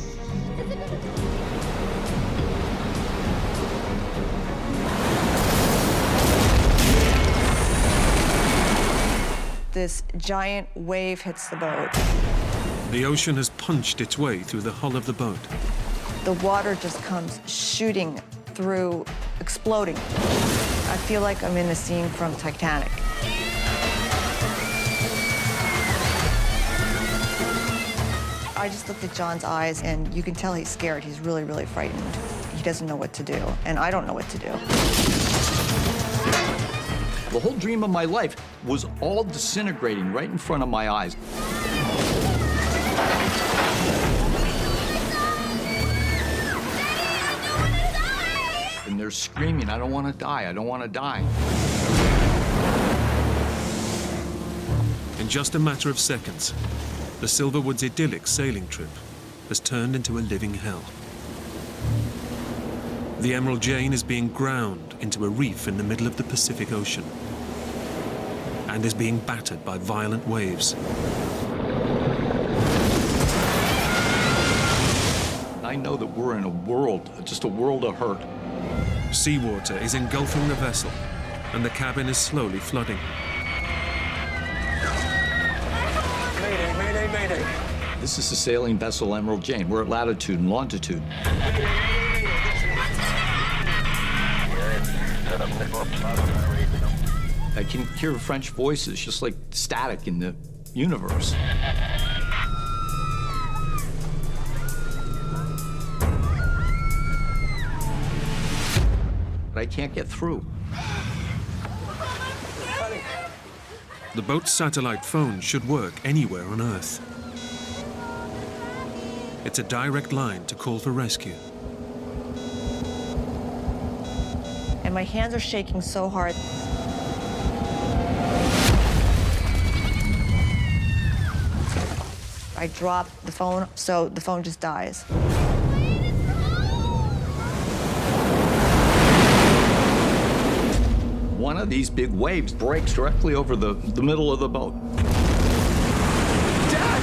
Speaker 12: This giant wave hits the boat.
Speaker 4: The ocean has punched its way through the hull of the boat.
Speaker 12: The water just comes shooting through, exploding. I feel like I'm in a scene from Titanic. I just looked at John's eyes, and you can tell he's scared. He's really, really frightened. He doesn't know what to do, and I don't know what to do.
Speaker 13: The whole dream of my life was all disintegrating right in front of my eyes. And they're screaming, I don't want to die, I don't want to die.
Speaker 4: In just a matter of seconds, the Silverwood's idyllic sailing trip has turned into a living hell. The Emerald Jane is being ground into a reef in the middle of the Pacific Ocean and is being battered by violent waves.
Speaker 13: I know that we're in a world, just a world of hurt.
Speaker 4: Seawater is engulfing the vessel, and the cabin is slowly flooding.
Speaker 11: Mayday, mayday, mayday.
Speaker 13: This is the sailing vessel Emerald Jane. We're at latitude and longitude. I can hear French voices, just like static in the universe. But I can't get through.
Speaker 4: The boat's satellite phone should work anywhere on Earth. It's a direct line to call for rescue.
Speaker 12: And my hands are shaking so hard. I drop the phone, so the phone just dies.
Speaker 13: One of these big waves breaks directly over the middle of the boat. Dad!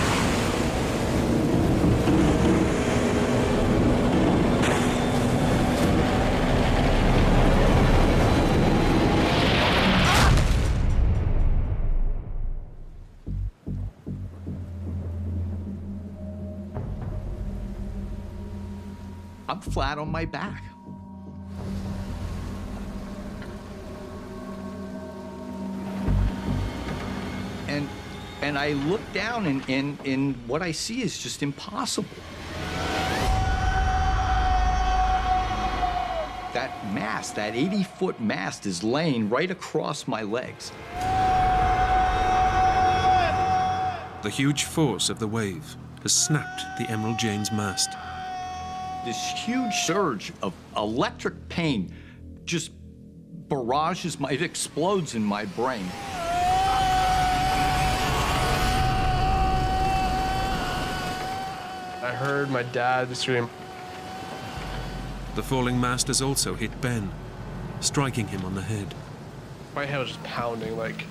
Speaker 13: I'm I'm flat on my back. And I look down, and what I see is just impossible. That mast, that 80-foot mast, is laying right across my legs.
Speaker 4: The huge force of the wave has snapped the Emerald Jane's mast.
Speaker 13: This huge surge of electric pain just barrages it explodes in my brain.
Speaker 15: I heard my dad scream.
Speaker 4: The falling mast has also hit Ben, striking him on the head.
Speaker 15: My head was just pounding, like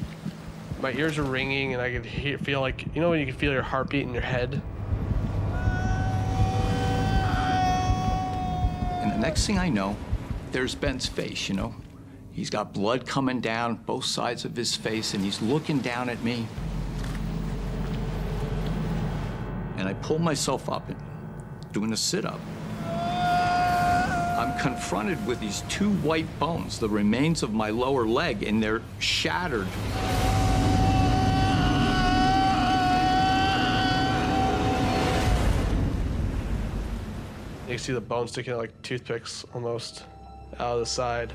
Speaker 15: my ears were ringing, and I could feel like, you know when you can feel your heartbeat in your head?
Speaker 13: And the next thing I know, there's Ben's face, you know? He's got blood coming down both sides of his face, and he's looking down at me. And I pull myself up and doing a sit-up. I'm confronted with these two white bones, the remains of my lower leg, and they're shattered.
Speaker 15: You can see the bones sticking out like toothpicks almost out of the side.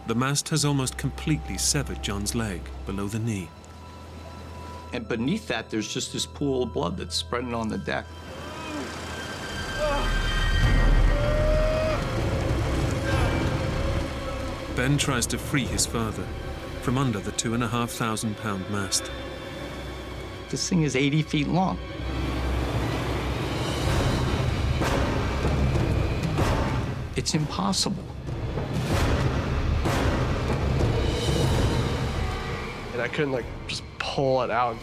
Speaker 4: The mast has almost completely severed John's leg below the knee.
Speaker 13: And beneath that, there's just this pool of blood that's spreading on the deck.
Speaker 4: Ben tries to free his father from under the 2,500-pound mast.
Speaker 13: This thing is 80 feet long. It's impossible.
Speaker 15: And I couldn't like just pull it out.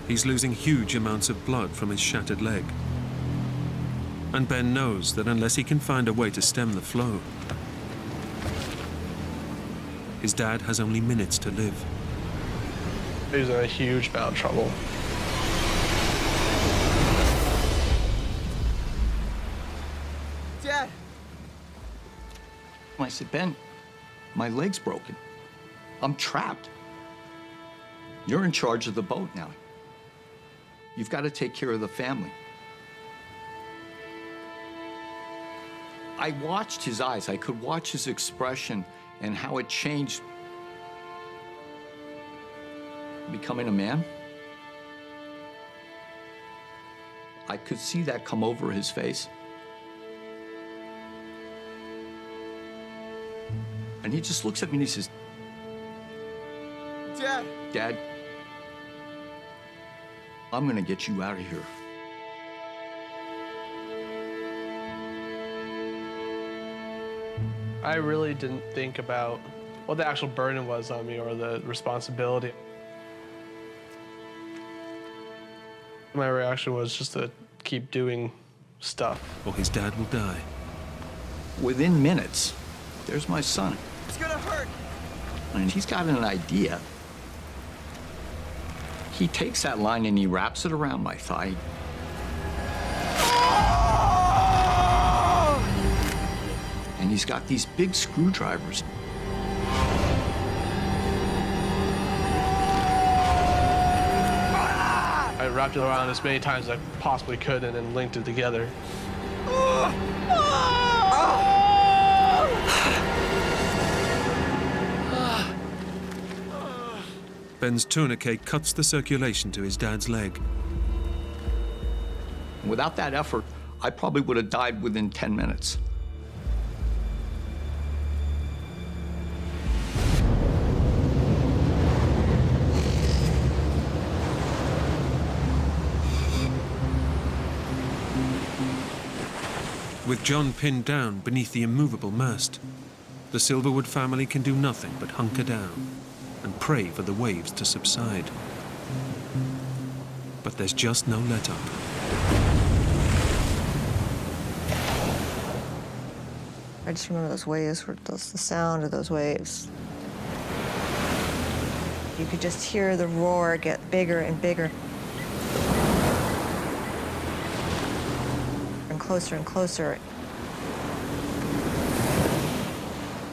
Speaker 4: He's losing huge amounts of blood from his shattered leg. And Ben knows that unless he can find a way to stem the flow, his dad has only minutes to live.
Speaker 15: He was in a huge amount of trouble.
Speaker 13: Dad! I said, Ben, my leg's broken. I'm trapped. You're in charge of the boat now. You've got to take care of the family. I watched his eyes. I could watch his expression and how it changed. Becoming a man. I could see that come over his face. And he just looks at me and he says, Dad. Dad, I'm gonna get you out of here.
Speaker 15: I really didn't think about what the actual burden was on me or the responsibility. My reaction was just to keep doing stuff.
Speaker 4: Or his dad will die.
Speaker 13: Within minutes, there's my son.
Speaker 5: It's gonna hurt.
Speaker 13: And he's got an idea. He takes that line and he wraps it around my thigh. And he's got these big screwdrivers.
Speaker 15: I wrapped it around as many times as I possibly could and then linked it together.
Speaker 4: Ben's tourniquet cuts the circulation to his dad's leg.
Speaker 13: Without that effort, I probably would have died within 10 minutes.
Speaker 4: With John pinned down beneath the immovable mast, the Silverwood family can do nothing but hunker down and pray for the waves to subside. But there's just no let-up.
Speaker 12: I just remember those waves, the sound of those waves. You could just hear the roar get bigger and bigger. closer and closer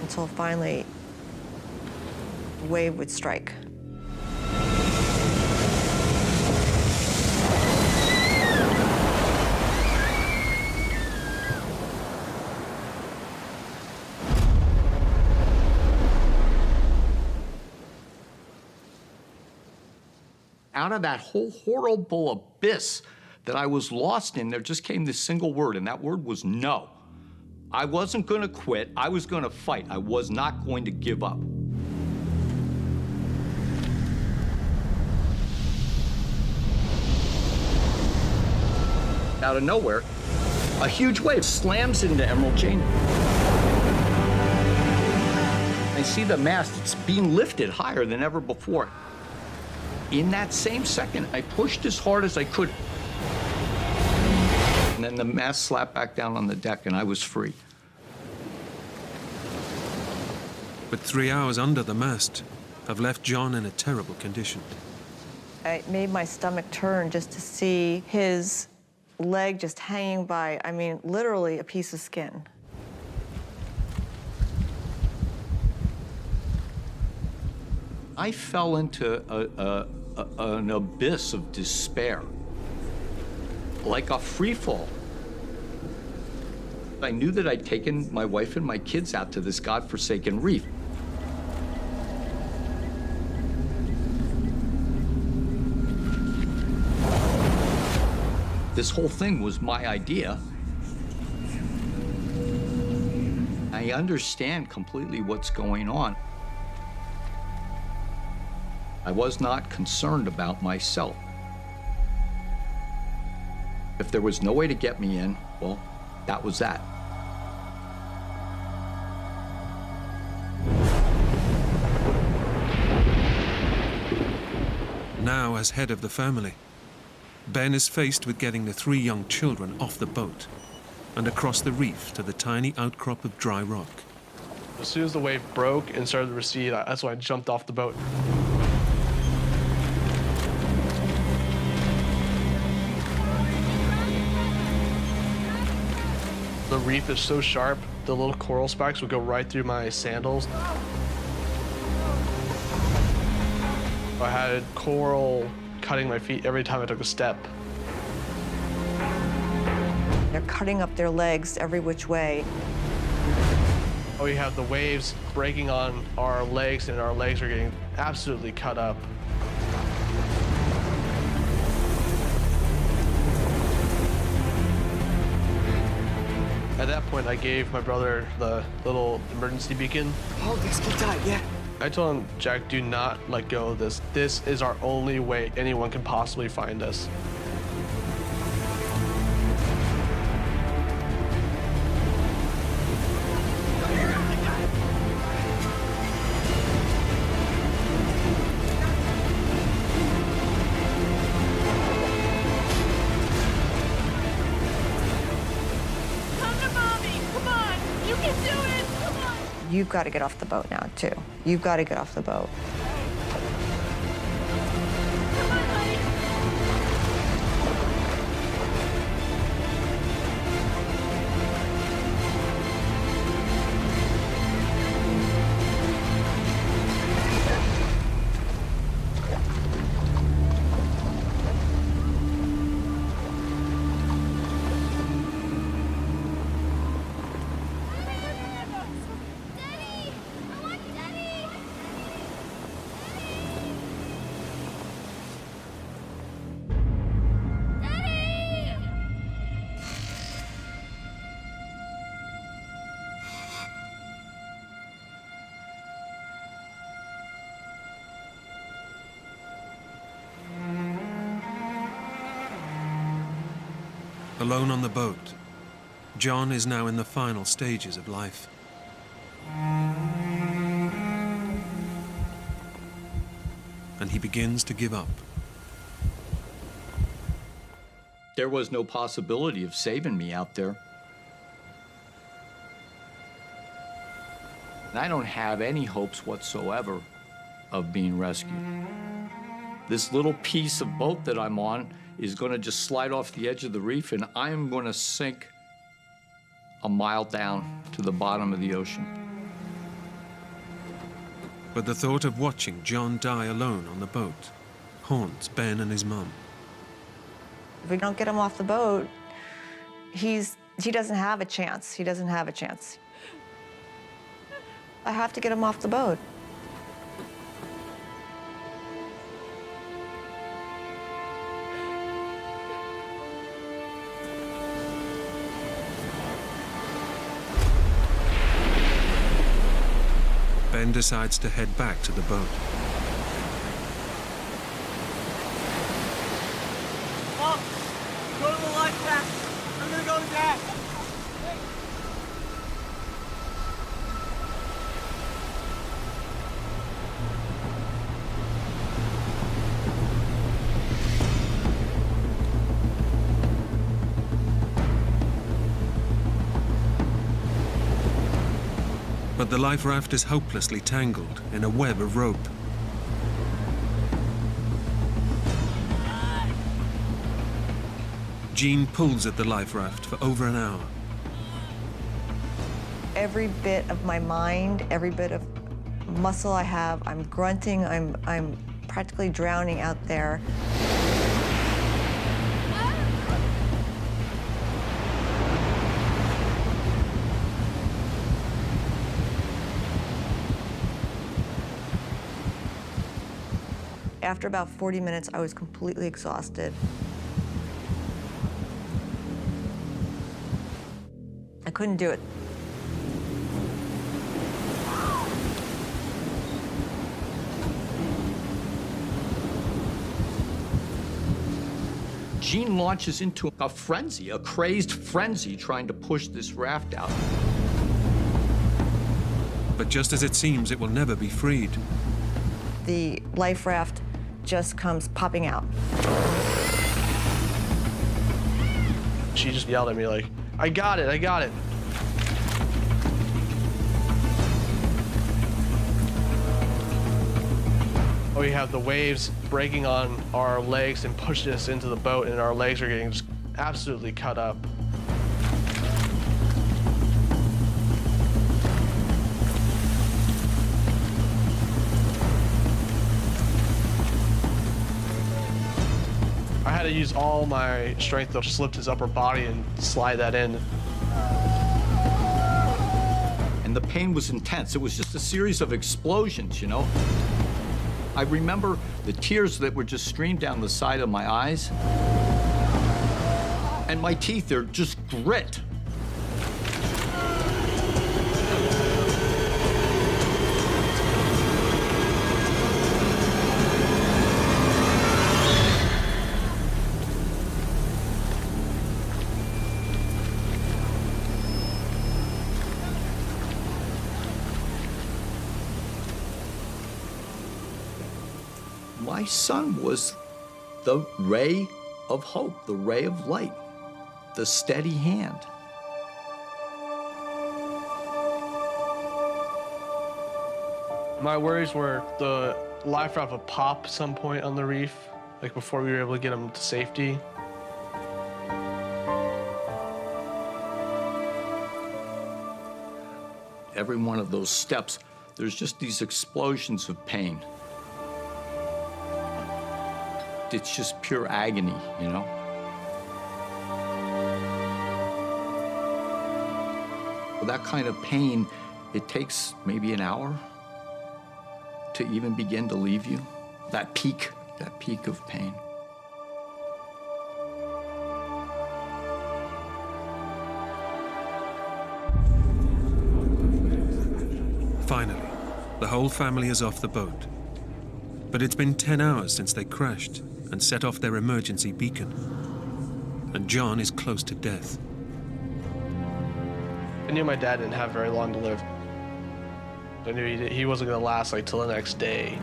Speaker 12: until finally a wave would strike.
Speaker 13: Out of that whole horrible abyss that I was lost in, there just came this single word, and that word was no. I wasn't going to quit. I was going to fight. I was not going to give up. Out of nowhere, a huge wave slams into Emerald Chain. I see the mast. It's being lifted higher than ever before. In that same second, I pushed as hard as I could. And then the mast slapped back down on the deck, and I was free.
Speaker 4: But 3 hours under the mast have left John in a terrible condition.
Speaker 12: It made my stomach turn just to see his leg just hanging by, I mean, literally a piece of skin.
Speaker 13: I fell into an abyss of despair, like a free fall. I knew that I'd taken my wife and my kids out to this godforsaken reef. This whole thing was my idea. I understand completely what's going on. I was not concerned about myself. If there was no way to get me in, well, that was that.
Speaker 4: Now, as head of the family, Ben is faced with getting the 3 young children off the boat and across the reef to the tiny outcrop of dry rock.
Speaker 15: As soon as the wave broke and started to recede, that's when I jumped off the boat. The reef is so sharp, the little coral spikes would go right through my sandals. I had coral cutting my feet every time I took a step.
Speaker 12: They're cutting up their legs every which way.
Speaker 15: We have the waves breaking on our legs, and our legs are getting absolutely cut up. At that point, I gave my brother the little emergency beacon.
Speaker 11: Hold this, keep tight, yeah.
Speaker 15: I told him, Jack, do not let go of this. This is our only way anyone can possibly find us.
Speaker 12: You've got to get off the boat now, too. You've got to get off the boat.
Speaker 4: Alone on the boat, John is now in the final stages of life. And he begins to give up.
Speaker 13: There was no possibility of saving me out there. And I don't have any hopes whatsoever of being rescued. This little piece of boat that I'm on is going to just slide off the edge of the reef, and I'm going to sink a mile down to the bottom of the ocean.
Speaker 4: But the thought of watching John die alone on the boat haunts Ben and his mum.
Speaker 12: If we don't get him off the boat, he doesn't have a chance. He doesn't have a chance. I have to get him off the boat.
Speaker 4: Ben decides to head back to the boat.
Speaker 5: Mom, go to the life raft. I'm gonna go to Dad.
Speaker 4: But the life raft is hopelessly tangled in a web of rope. Jean pulls at the life raft for over an hour.
Speaker 12: Every bit of my mind, every bit of muscle I have, I'm grunting, I'm practically drowning out there. After about 40 minutes, I was completely exhausted. I couldn't do it.
Speaker 13: Jean launches into a frenzy, a crazed frenzy, trying to push this raft out.
Speaker 4: But just as it seems it will never be freed,
Speaker 12: The life raft just comes popping out.
Speaker 15: She just yelled at me like, I got it, I got it. We have the waves breaking on our legs and pushing us into the boat, and our legs are getting just absolutely cut up. I had to use all my strength to just lift his upper body and slide that in.
Speaker 13: And the pain was intense. It was just a series of explosions, you know? I remember the tears that were just streamed down the side of my eyes. And my teeth are just grit. My son was the ray of hope, the ray of light, the steady hand.
Speaker 15: My worries were the life raft would pop some point on the reef, like before we were able to get him to safety.
Speaker 13: Every one of those steps, there's just these explosions of pain. It's just pure agony, you know? That kind of pain, it takes maybe an hour to even begin to leave you. That peak of pain.
Speaker 4: finally, the whole family is off the boat. But it's been 10 hours since they crashed and set off their emergency beacon. And John is close to death.
Speaker 15: I knew my dad didn't have very long to live. I knew he wasn't going to last like till the next day.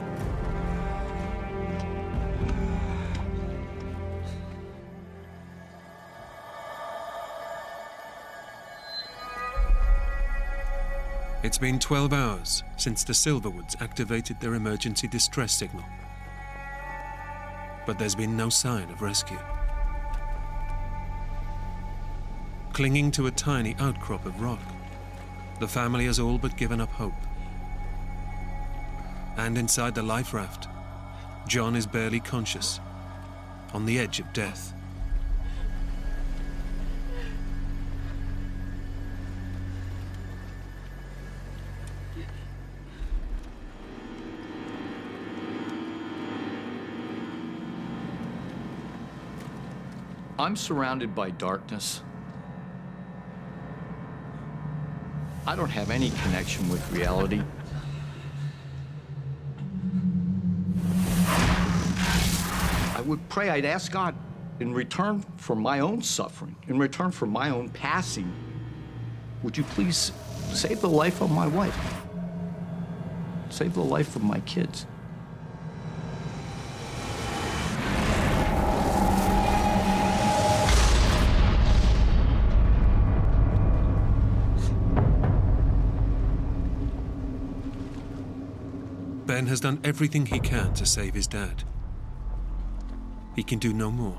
Speaker 4: It's been 12 hours since the Silverwoods activated their emergency distress signal. But there's been no sign of rescue. Clinging to a tiny outcrop of rock, the family has all but given up hope. And inside the life raft, John is barely conscious, on the edge of death.
Speaker 13: I'm surrounded by darkness. I don't have any connection with reality. I would pray, I'd ask God, in return for my own suffering, in return for my own passing, would you please save the life of my wife? Save the life of my kids.
Speaker 4: Ben has done everything he can to save his dad. He can do no more.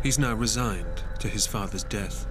Speaker 4: He's now resigned to his father's death.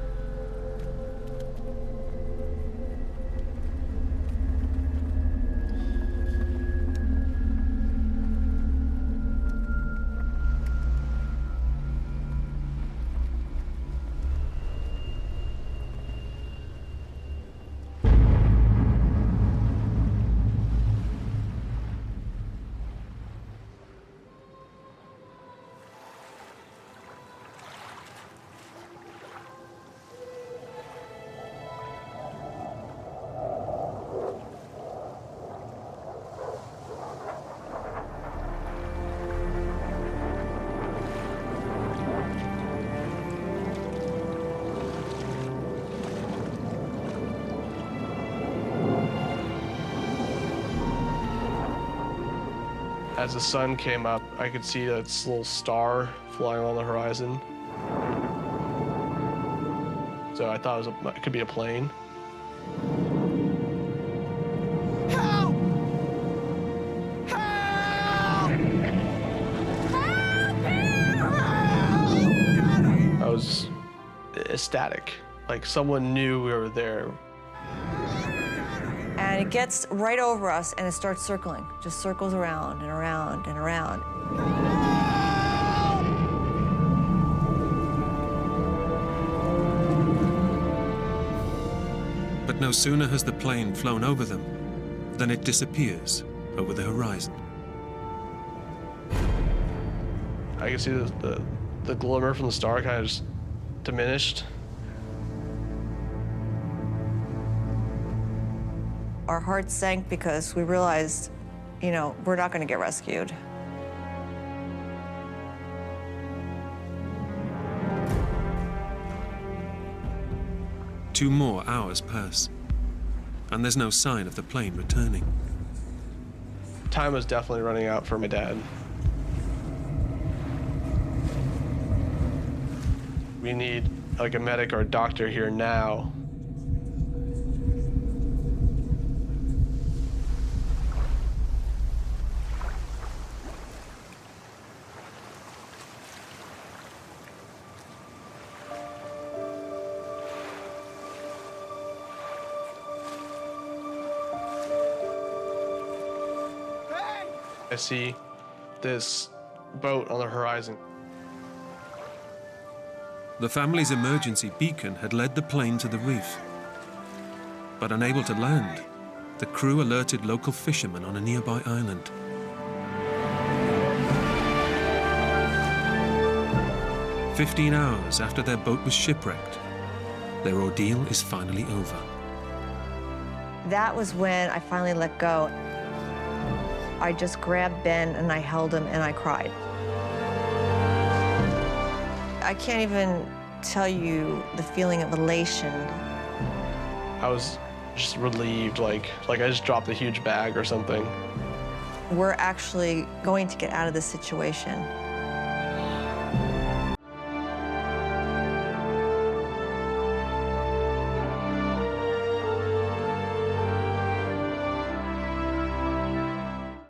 Speaker 15: As the sun came up, I could see this little star flying on the horizon. So I thought it could be a plane.
Speaker 5: Help! Help!
Speaker 15: I was ecstatic, like someone knew we were there.
Speaker 12: And it gets right over us and it starts circling, just circles around and around and around.
Speaker 4: But no sooner has the plane flown over them than it disappears over the horizon.
Speaker 15: I could see the glimmer from the star kind of just diminished.
Speaker 12: Our hearts sank because we realized, we're not going to get rescued.
Speaker 4: Two more hours pass, and there's no sign of the plane returning.
Speaker 15: Time was definitely running out for my dad. We need like a medic or a doctor here now. I see this boat on the horizon.
Speaker 4: The family's emergency beacon had led the plane to the reef. But unable to land, the crew alerted local fishermen on a nearby island. "15 hours after their boat was shipwrecked, their ordeal is finally over."
Speaker 12: That was when I finally let go. I just grabbed Ben and I held him and I cried. I can't even tell you the feeling of elation.
Speaker 15: I was just relieved, like I just dropped a huge bag or something.
Speaker 12: We're actually going to get out of this situation.